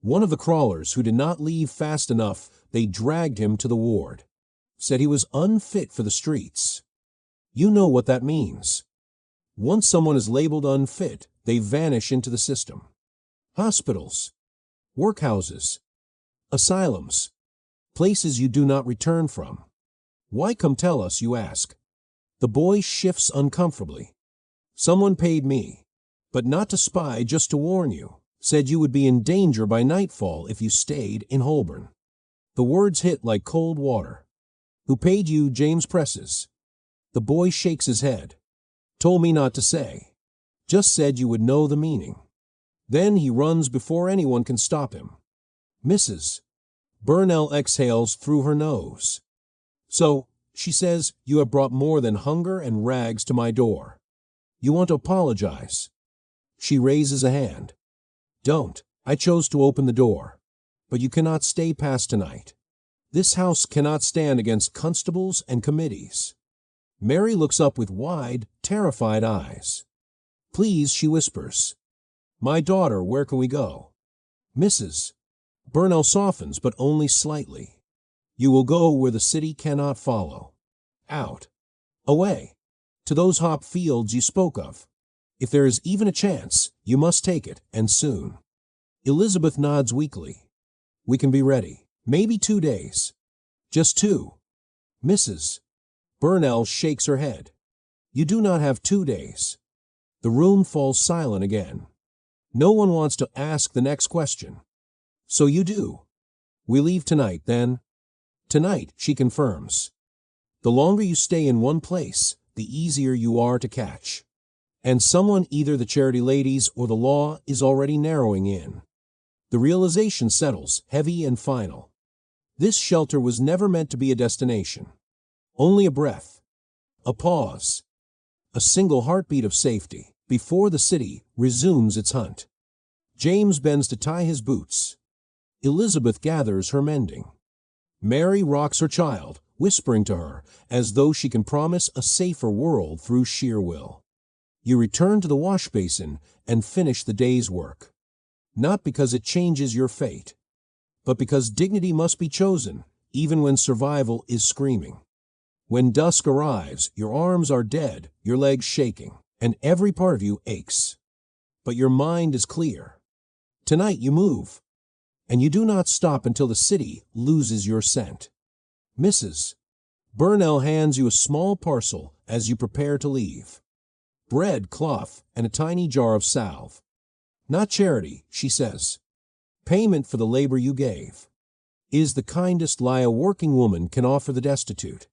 One of the crawlers who did not leave fast enough, they dragged him to the ward. Said he was unfit for the streets. You know what that means. Once someone is labeled unfit, they vanish into the system. Hospitals, workhouses, asylums, places you do not return from. Why come tell us, you ask? The boy shifts uncomfortably. Someone paid me, but not to spy, just to warn you. Said you would be in danger by nightfall if you stayed in Holborn. The words hit like cold water. Who paid you? James presses. The boy shakes his head. Told me not to say. Just said you would know the meaning. Then he runs before anyone can stop him. Mrs. Burnell exhales through her nose. So, she says, you have brought more than hunger and rags to my door. You want to apologize. She raises a hand. Don't. I chose to open the door. But you cannot stay past tonight. This house cannot stand against constables and committees. Mary looks up with wide, terrified eyes. "Please," she whispers. "My daughter, where can we go?" "Mrs." Burnell softens, but only slightly. "You will go where the city cannot follow. Out. Away. To those hop fields you spoke of. If there is even a chance, you must take it, and soon." Elizabeth nods weakly. "We can be ready. Maybe 2 days. Just 2. "Mrs." Burnell shakes her head. "You do not have 2 days." The room falls silent again. No one wants to ask the next question. "So you do. We leave tonight, then?" "Tonight," she confirms. "The longer you stay in one place, the easier you are to catch." And someone, either the charity ladies or the law, is already narrowing in. The realization settles, heavy and final. This shelter was never meant to be a destination. Only a breath. A pause. A single heartbeat of safety before the city resumes its hunt. James bends to tie his boots. Elizabeth gathers her mending. Mary rocks her child, whispering to her, as though she can promise a safer world through sheer will. You return to the wash basin and finish the day's work. Not because it changes your fate, but because dignity must be chosen, even when survival is screaming. When dusk arrives, your arms are dead, your legs shaking, and every part of you aches. But your mind is clear. Tonight you move, and you do not stop until the city loses your scent. "Mrs." Burnell hands you a small parcel as you prepare to leave. Bread, cloth, and a tiny jar of salve. "Not charity," she says. "Payment for the labor you gave. It is the kindest lie a working woman can offer the destitute."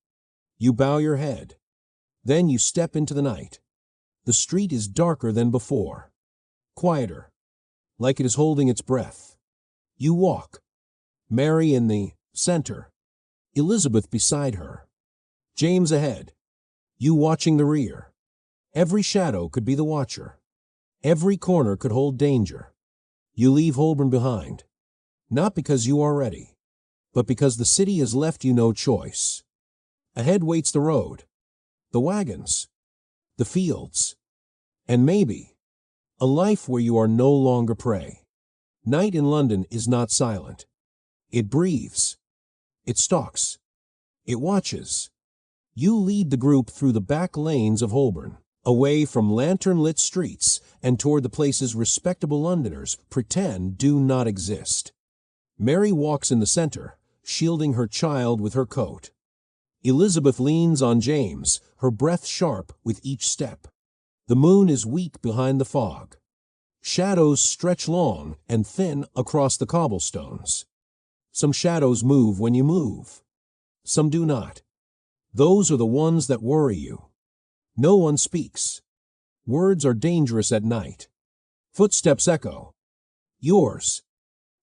You bow your head. Then you step into the night. The street is darker than before. Quieter, like it is holding its breath. You walk. Mary in the center. Elizabeth beside her. James ahead. You watching the rear. Every shadow could be the watcher. Every corner could hold danger. You leave Holborn behind. Not because you are ready, but because the city has left you no choice. Ahead waits the road, the wagons, the fields, and maybe a life where you are no longer prey. Night in London is not silent. It breathes. It stalks. It watches. You lead the group through the back lanes of Holborn, away from lantern-lit streets and toward the places respectable Londoners pretend do not exist. Mary walks in the center, shielding her child with her coat. Elizabeth leans on James, her breath sharp with each step. The moon is weak behind the fog. Shadows stretch long and thin across the cobblestones. Some shadows move when you move. Some do not. Those are the ones that worry you. No one speaks. Words are dangerous at night. Footsteps echo. Yours.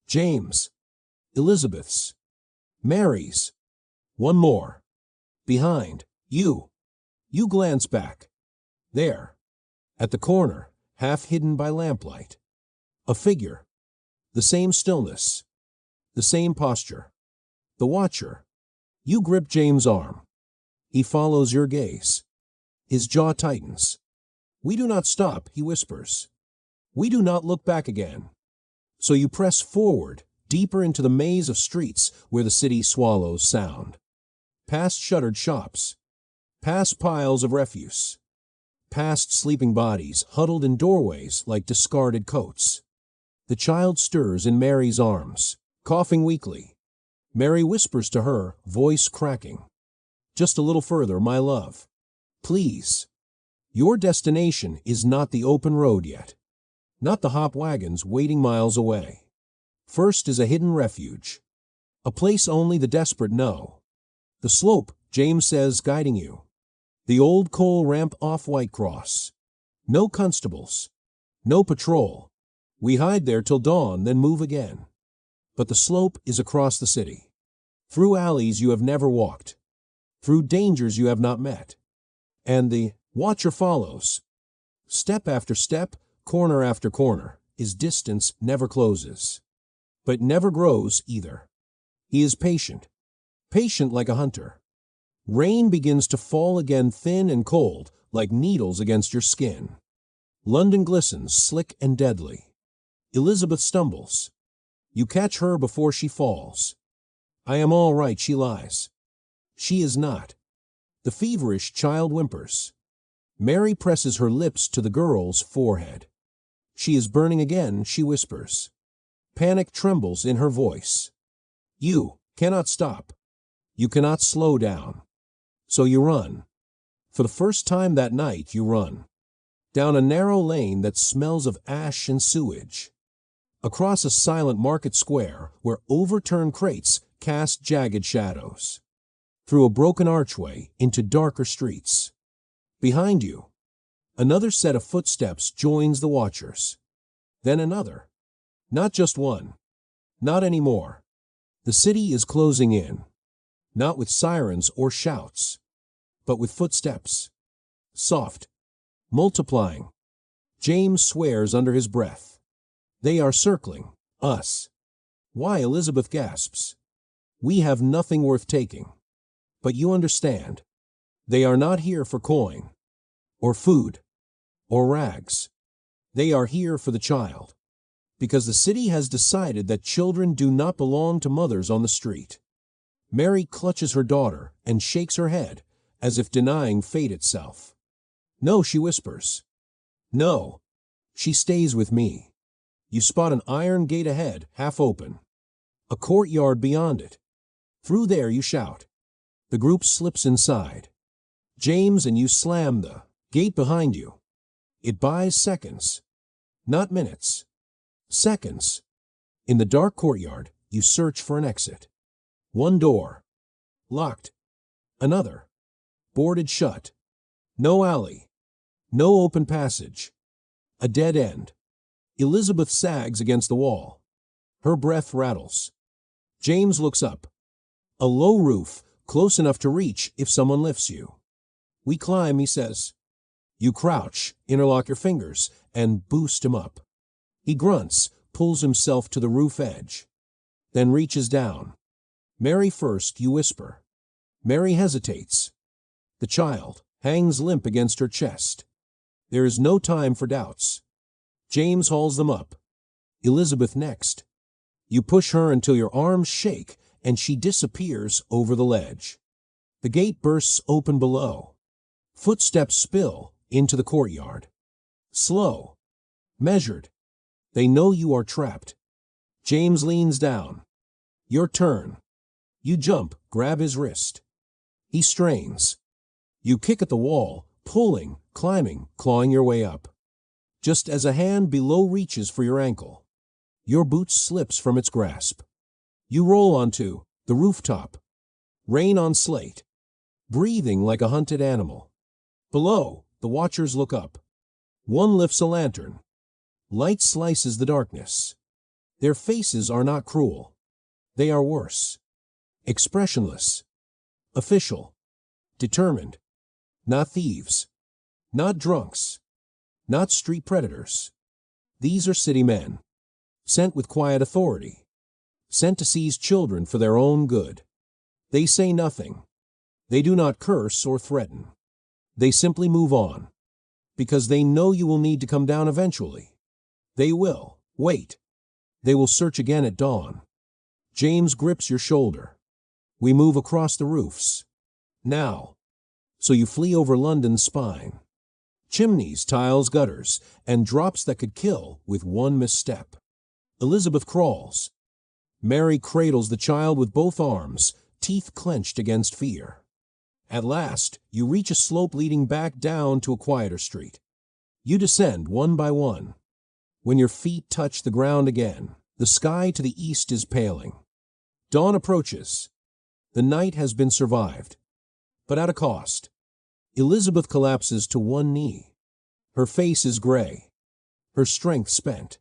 James. Elizabeth's. Mary's. One more. Behind. You. You glance back. There. At the corner, half hidden by lamplight. A figure. The same stillness. The same posture. The watcher. You grip James' arm. He follows your gaze. His jaw tightens. "We do not stop," he whispers. "We do not look back again." So you press forward, deeper into the maze of streets where the city swallows sound. Past shuttered shops. Past piles of refuse. Past sleeping bodies huddled in doorways like discarded coats. The child stirs in Mary's arms, coughing weakly. Mary whispers to her, voice cracking. "Just a little further, my love. Please." Your destination is not the open road yet. Not the hop wagons waiting miles away. First is a hidden refuge. A place only the desperate know. The slope, James says, guiding you. The old coal ramp off Whitecross. No constables. No patrol. We hide there till dawn, then move again. But the slope is across the city. Through alleys you have never walked. Through dangers you have not met. And the watcher follows. Step after step, corner after corner, his distance never closes. But never grows either. He is patient. Patient like a hunter. Rain begins to fall again, thin and cold, like needles against your skin. London glistens, slick and deadly. Elizabeth stumbles. You catch her before she falls. "I am all right," she lies. She is not. The feverish child whimpers. Mary presses her lips to the girl's forehead. "She is burning again," she whispers. Panic trembles in her voice. You cannot stop. You cannot slow down. So you run. For the first time that night, you run. Down a narrow lane that smells of ash and sewage. Across a silent market square where overturned crates cast jagged shadows. Through a broken archway into darker streets. Behind you, another set of footsteps joins the watchers. Then another. Not just one. Not anymore. The city is closing in. Not with sirens or shouts, but with footsteps. Soft. Multiplying. James swears under his breath. They are circling us. "Why?" Elizabeth gasps. "We have nothing worth taking. But you understand. They are not here for coin, or food, or rags. They are here for the child. Because the city has decided that children do not belong to mothers on the street." Mary clutches her daughter and shakes her head, as if denying fate itself. "No," she whispers. "No." She stays with me. You spot an iron gate ahead, half open. A courtyard beyond it. Through there you shout. The group slips inside. James and you slam the gate behind you. It buys seconds. Not minutes. Seconds. In the dark courtyard, you search for an exit. One door. Locked. Another. Boarded shut. No alley. No open passage. A dead end. Elizabeth sags against the wall. Her breath rattles. James looks up. A low roof, close enough to reach if someone lifts you. "We climb," he says. You crouch, interlock your fingers, and boost him up. He grunts, pulls himself to the roof edge. Then reaches down. "Mary first," you whisper. Mary hesitates. The child hangs limp against her chest. There is no time for doubts. James hauls them up. Elizabeth next. You push her until your arms shake and she disappears over the ledge. The gate bursts open below. Footsteps spill into the courtyard. Slow. Measured. They know you are trapped. James leans down. Your turn. You jump, grab his wrist. He strains. You kick at the wall, pulling, climbing, clawing your way up. Just as a hand below reaches for your ankle, your boot slips from its grasp. You roll onto the rooftop. Rain on slate. Breathing like a hunted animal. Below, the watchers look up. One lifts a lantern. Light slices the darkness. Their faces are not cruel. They are worse. Expressionless. Official. Determined. Not thieves. Not drunks. Not street predators. These are city men. Sent with quiet authority. Sent to seize children for their own good. They say nothing. They do not curse or threaten. They simply move on. Because they know you will need to come down eventually. They will. Wait. They will search again at dawn. James grips your shoulder. We move across the roofs. Now. So you flee over London's spine. Chimneys, tiles, gutters, and drops that could kill with one misstep. Elizabeth crawls. Mary cradles the child with both arms, teeth clenched against fear. At last, you reach a slope leading back down to a quieter street. You descend one by one. When your feet touch the ground again, the sky to the east is paling. Dawn approaches. The night has been survived, but at a cost. Elizabeth collapses to one knee. Her face is gray. Her strength spent.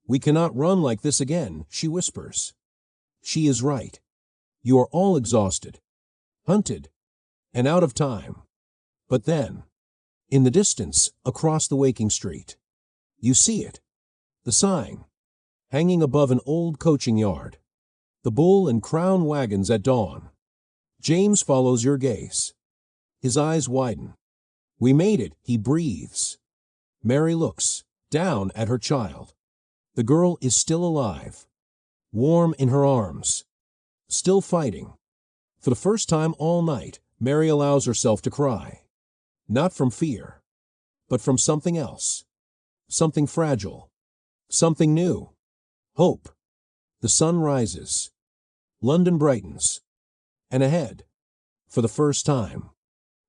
We cannot run like this again, she whispers. She is right. You are all exhausted, hunted, and out of time. But then, in the distance, across the waking street, you see it. The sign, hanging above an old coaching yard. The Bull and Crown wagons at dawn. James follows your gaze. His eyes widen. We made it, he breathes. Mary looks down at her child. The girl is still alive, warm in her arms, still fighting. For the first time all night, Mary allows herself to cry. Not from fear, but from something else. Something fragile. Something new. Hope. The sun rises. London brightens. And ahead, for the first time,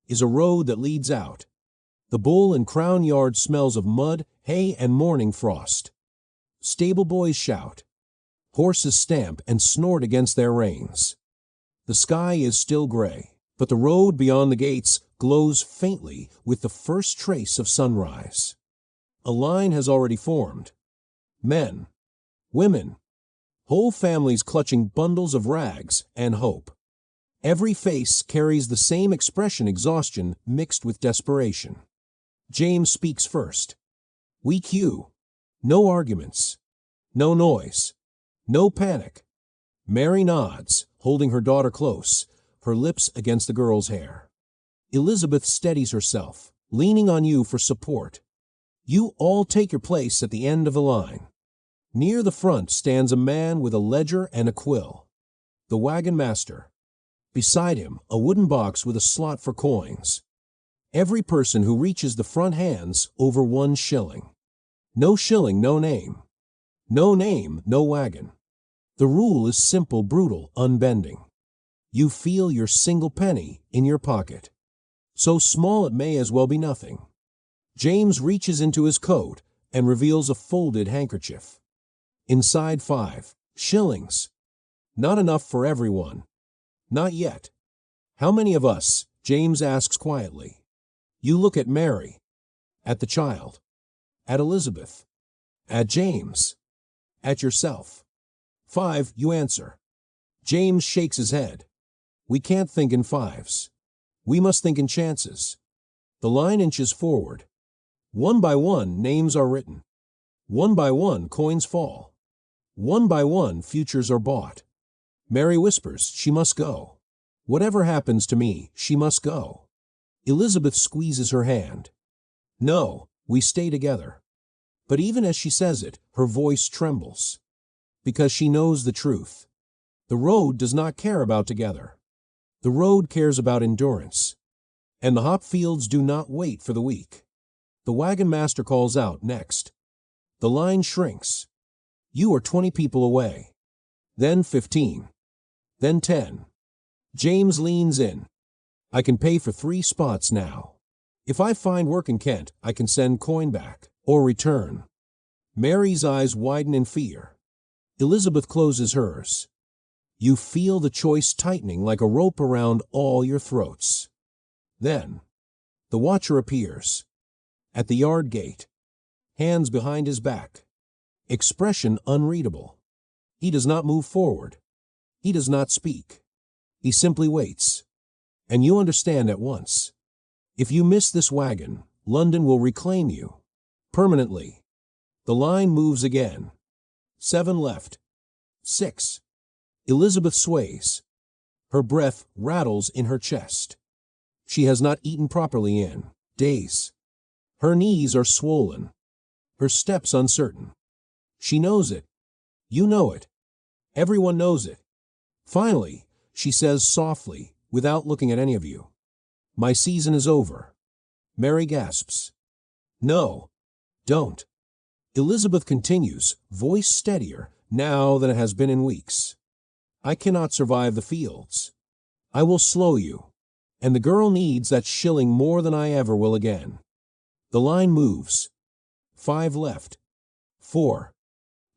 is a road that leads out. The Bull and Crown Yard smells of mud, hay, and morning frost. Stable boys shout. Horses stamp and snort against their reins. The sky is still gray, but the road beyond the gates glows faintly with the first trace of sunrise. A line has already formed. Men, women, whole families clutching bundles of rags and hope. Every face carries the same expression, exhaustion mixed with desperation. James speaks first. We queue. No arguments. No noise. No panic. Mary nods, holding her daughter close, her lips against the girl's hair. Elizabeth steadies herself, leaning on you for support. You all take your place at the end of the line. Near the front stands a man with a ledger and a quill. The wagon master. Beside him, a wooden box with a slot for coins. Every person who reaches the front hands over 1 shilling. No shilling, no name. No name, no wagon. The rule is simple, brutal, unbending. You feel your single penny in your pocket. So small it may as well be nothing. James reaches into his coat and reveals a folded handkerchief. Inside 5 shillings. Not enough for everyone. Not yet. How many of us? James asks quietly. You look at Mary. At the child. At Elizabeth. At James. At yourself. 5, you answer. James shakes his head. We can't think in fives. We must think in chances. The line inches forward. 1 by 1, names are written. 1 by 1, coins fall. 1 by 1, futures are bought. Mary whispers, she must go. Whatever happens to me, she must go. Elizabeth squeezes her hand. No, we stay together. But even as she says it, her voice trembles. Because she knows the truth. The road does not care about together. The road cares about endurance. And the hop fields do not wait for the weak. The wagon master calls out next. The line shrinks. You are 20 people away. Then 15. Then 10. James leans in. I can pay for 3 spots now. If I find work in Kent, I can send coin back, or return. Mary's eyes widen in fear. Elizabeth closes hers. You feel the choice tightening like a rope around all your throats. Then, the watcher appears. At the yard gate. Hands behind his back. Expression unreadable. He does not move forward. He does not speak. He simply waits. And you understand at once. If you miss this wagon, London will reclaim you. Permanently. The line moves again. 7 left. 6. Elizabeth sways. Her breath rattles in her chest. She has not eaten properly in days. Her knees are swollen. Her steps uncertain. She knows it. You know it. Everyone knows it. Finally, she says softly, without looking at any of you. My season is over. Mary gasps. No, don't. Elizabeth continues, voice steadier now than it has been in weeks. I cannot survive the fields. I will slow you. And the girl needs that shilling more than I ever will again. The line moves. 5 left. 4.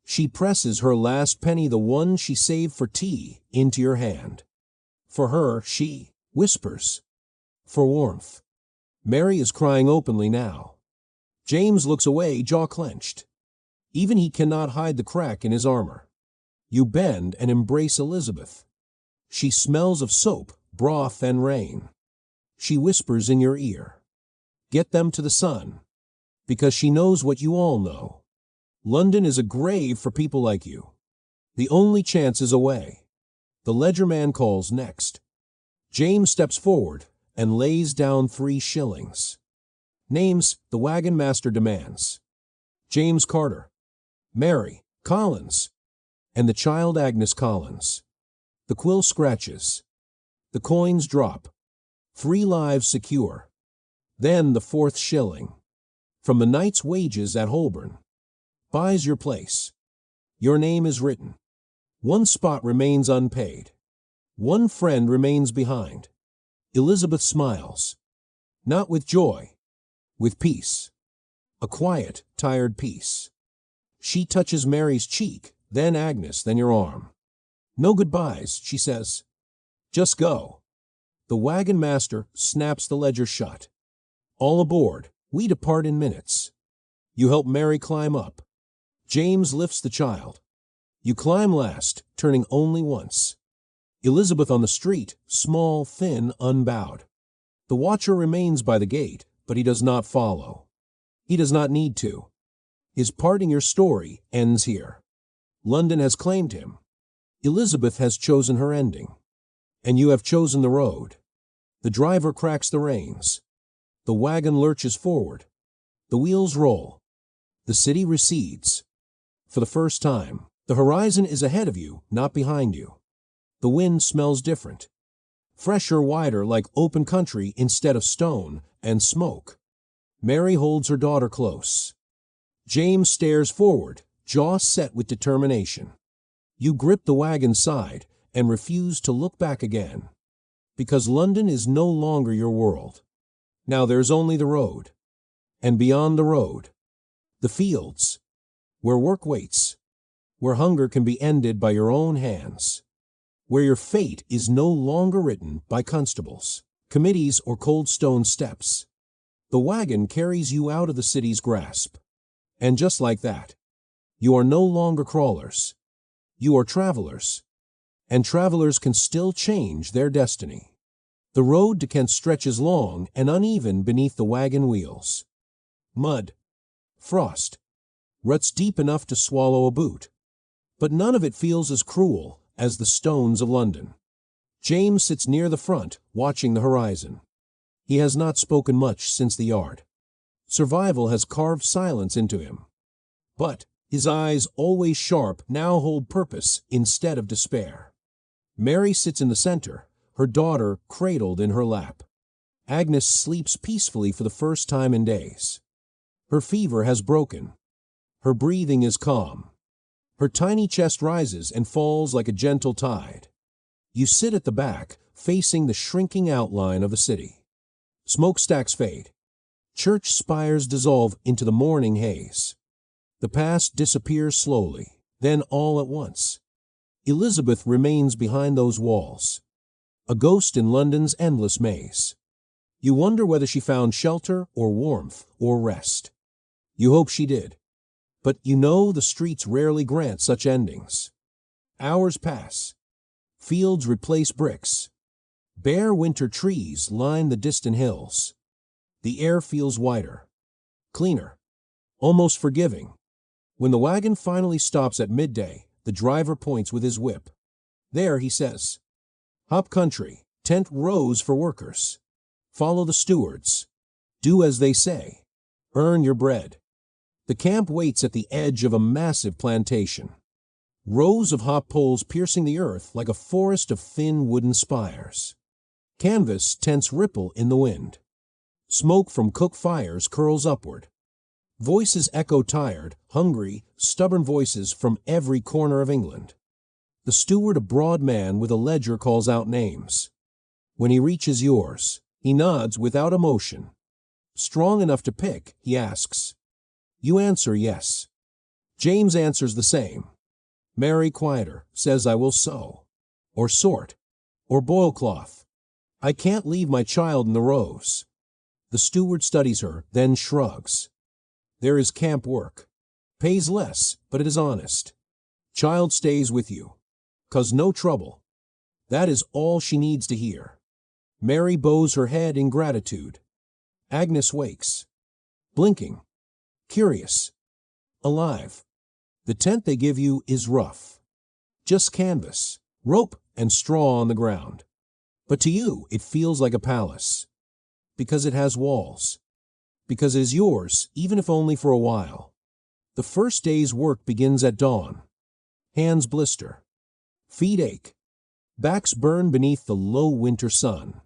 She presses her last penny, the one she saved for tea, into your hand. For her, she whispers. For warmth. Mary is crying openly now. James looks away, jaw clenched. Even he cannot hide the crack in his armor. You bend and embrace Elizabeth. She smells of soap, broth, and rain. She whispers in your ear. Get them to the sun. Because she knows what you all know. London is a grave for people like you. The only chance is away. The ledger man calls next. James steps forward and lays down 3 shillings. Names the wagon master demands: James Carter, Mary Collins, and the child Agnes Collins. The quill scratches. The coins drop. 3 lives secure. Then the 4th shilling, from the night's wages at Holborn, buys your place. Your name is written. 1 spot remains unpaid. 1 friend remains behind. Elizabeth smiles, not with joy, with peace. A quiet, tired peace. She touches Mary's cheek, then Agnes, then your arm. No goodbyes, she says. Just go. The wagon master snaps the ledger shut. All aboard. We depart in minutes. You help Mary climb up. James lifts the child. You climb last, turning only once. Elizabeth on the street, small, thin, unbowed. The watcher remains by the gate, but he does not follow. He does not need to. His part in your story ends here. London has claimed him. Elizabeth has chosen her ending. And you have chosen the road. The driver cracks the reins. The wagon lurches forward. The wheels roll. The city recedes. For the first time, the horizon is ahead of you, not behind you. The wind smells different. Fresher, wider, like open country instead of stone and smoke. Mary holds her daughter close. James stares forward, jaw set with determination. You grip the wagon's side and refuse to look back again. Because London is no longer your world. Now there's only the road. And beyond the road, the fields, where work waits, where hunger can be ended by your own hands, where your fate is no longer written by constables, committees, or cold stone steps. The wagon carries you out of the city's grasp. And just like that, you are no longer crawlers. You are travelers. And travelers can still change their destiny. The road to Kent stretches long and uneven beneath the wagon wheels. Mud, frost, ruts deep enough to swallow a boot. But none of it feels as cruel as the stones of London. James sits near the front, watching the horizon. He has not spoken much since the yard. Survival has carved silence into him. But his eyes, always sharp, now hold purpose instead of despair. Mary sits in the center, her daughter cradled in her lap. Agnes sleeps peacefully for the first time in days. Her fever has broken. Her breathing is calm. Her tiny chest rises and falls like a gentle tide. You sit at the back, facing the shrinking outline of the city. Smokestacks fade. Church spires dissolve into the morning haze. The past disappears slowly, then all at once. Elizabeth remains behind those walls, a ghost in London's endless maze. You wonder whether she found shelter or warmth or rest. You hope she did. But you know the streets rarely grant such endings. Hours pass. Fields replace bricks. Bare winter trees line the distant hills. The air feels wider, cleaner, almost forgiving. When the wagon finally stops at midday, the driver points with his whip. There, he says, "Hop country, tent rows for workers. Follow the stewards. Do as they say. Earn your bread." The camp waits at the edge of a massive plantation. Rows of hop poles piercing the earth like a forest of thin wooden spires. Canvas tents ripple in the wind. Smoke from cook fires curls upward. Voices echo tired, hungry, stubborn voices from every corner of England. The steward, a broad man with a ledger, calls out names. When he reaches yours, he nods without emotion. Strong enough to pick, he asks. You answer yes. James answers the same. Mary, quieter, says, "I will sew, or sort, or boil cloth. I can't leave my child in the rows." The steward studies her, then shrugs. There is camp work. Pays less, but it is honest. Child stays with you. 'Cause no trouble. That is all she needs to hear. Mary bows her head in gratitude. Agnes wakes. Blinking. Curious. Alive. The tent they give you is rough. Just canvas, rope, and straw on the ground. But to you, it feels like a palace. Because it has walls. Because it is yours, even if only for a while. The first day's work begins at dawn. Hands blister. Feet ache. Backs burn beneath the low winter sun.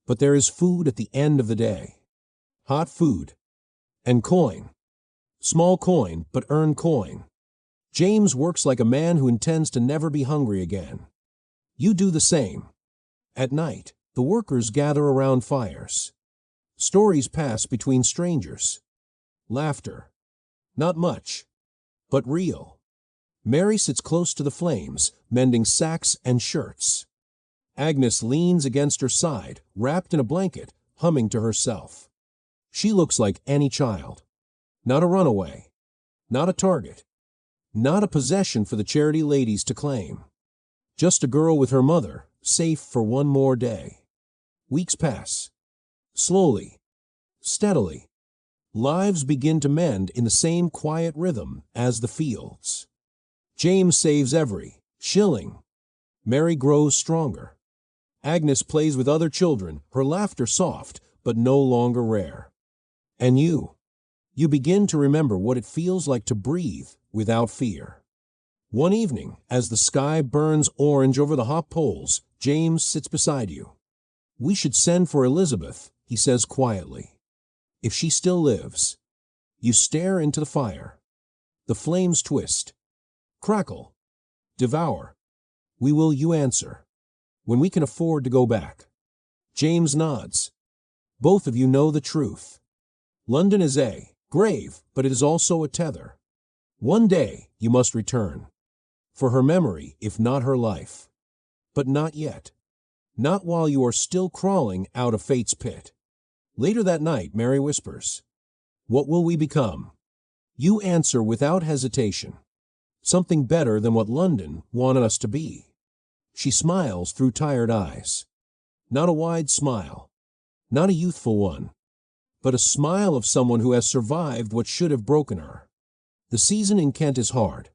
But there is food at the end of the day. Hot food. And coin. Small coin, but earned coin. James works like a man who intends to never be hungry again. You do the same. At night, the workers gather around fires. Stories pass between strangers. Laughter. Not much, but real. Mary sits close to the flames, mending sacks and shirts. Agnes leans against her side, wrapped in a blanket, humming to herself. She looks like any child. Not a runaway. Not a target. Not a possession for the charity ladies to claim. Just a girl with her mother, safe for one more day. Weeks pass. Slowly. Steadily. Lives begin to mend in the same quiet rhythm as the fields. James saves every shilling. Mary grows stronger. Agnes plays with other children, her laughter soft, but no longer rare. And you begin to remember what it feels like to breathe without fear. One evening, as the sky burns orange over the hot poles, James sits beside you. "We should send for Elizabeth," he says quietly. "If she still lives." You stare into the fire. The flames twist. Crackle. Devour. "We will," you answer. "When we can afford to go back." James nods. Both of you know the truth. London is a grave, but it is also a tether. One day you must return. For her memory, if not her life. But not yet. Not while you are still crawling out of fate's pit. Later that night, Mary whispers, "What will we become?" You answer without hesitation. Something better than what London wanted us to be. She smiles through tired eyes. Not a wide smile. Not a youthful one. But a smile of someone who has survived what should have broken her. The season in Kent is hard.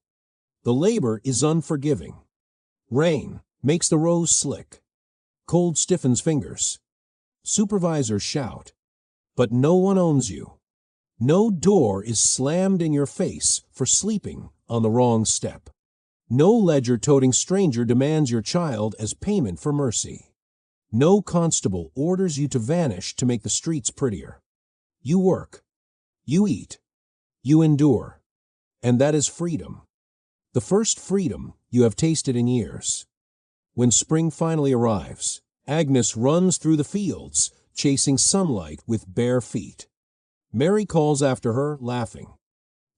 The labor is unforgiving. Rain makes the rows slick. Cold stiffens fingers. Supervisors shout. But no one owns you. No door is slammed in your face for sleeping on the wrong step. No ledger-toting stranger demands your child as payment for mercy. No constable orders you to vanish to make the streets prettier. You work. You eat. You endure. And that is freedom. The first freedom you have tasted in years. When spring finally arrives, Agnes runs through the fields, chasing sunlight with bare feet. Mary calls after her, laughing.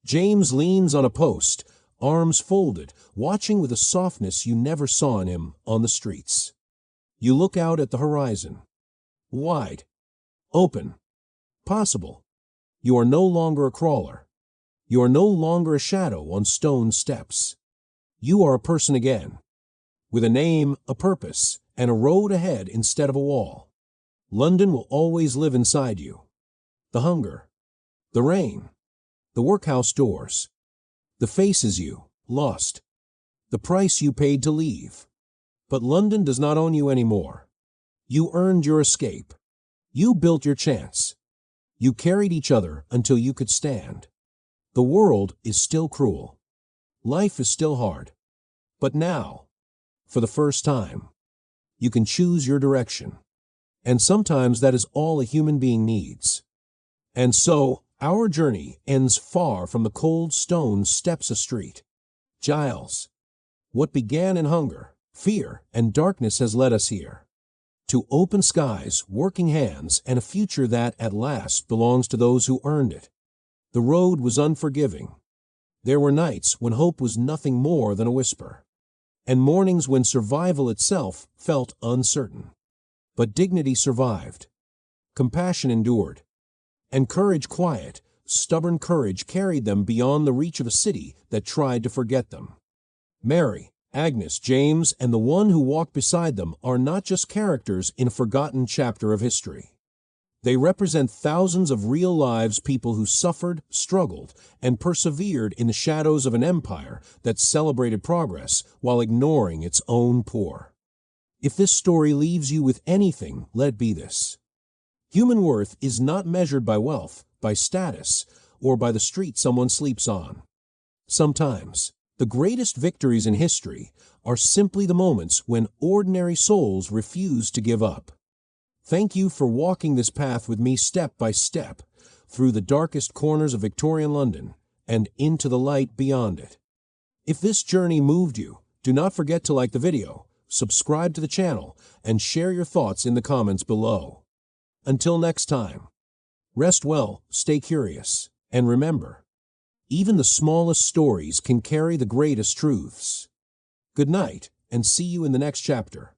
James leans on a post, arms folded, watching with a softness you never saw in him on the streets. You look out at the horizon. Wide. Open. Possible. You are no longer a crawler. You are no longer a shadow on stone steps. You are a person again. With a name, a purpose, and a road ahead instead of a wall. London will always live inside you. The hunger. The rain. The workhouse doors. The faces you lost. The price you paid to leave. But London does not own you anymore. You earned your escape. You built your chance. You carried each other until you could stand. The world is still cruel. Life is still hard. But now, for the first time, you can choose your direction. And sometimes that is all a human being needs. And so, our journey ends far from the cold stone steps of street. Giles, what began in hunger, fear, and darkness has led us here. To open skies, working hands, and a future that, at last, belongs to those who earned it. The road was unforgiving. There were nights when hope was nothing more than a whisper, and mornings when survival itself felt uncertain. But dignity survived. Compassion endured. And courage quiet, stubborn courage carried them beyond the reach of a city that tried to forget them. Mary, Agnes, James, and the one who walked beside them are not just characters in a forgotten chapter of history. They represent thousands of real lives, people who suffered, struggled, and persevered in the shadows of an empire that celebrated progress while ignoring its own poor. If this story leaves you with anything, let it be this. Human worth is not measured by wealth, by status, or by the street someone sleeps on. Sometimes, the greatest victories in history are simply the moments when ordinary souls refuse to give up. Thank you for walking this path with me step by step, through the darkest corners of Victorian London and into the light beyond it. If this journey moved you, do not forget to like the video, subscribe to the channel, and share your thoughts in the comments below. Until next time, rest well, stay curious, and remember, even the smallest stories can carry the greatest truths. Good night, and see you in the next chapter.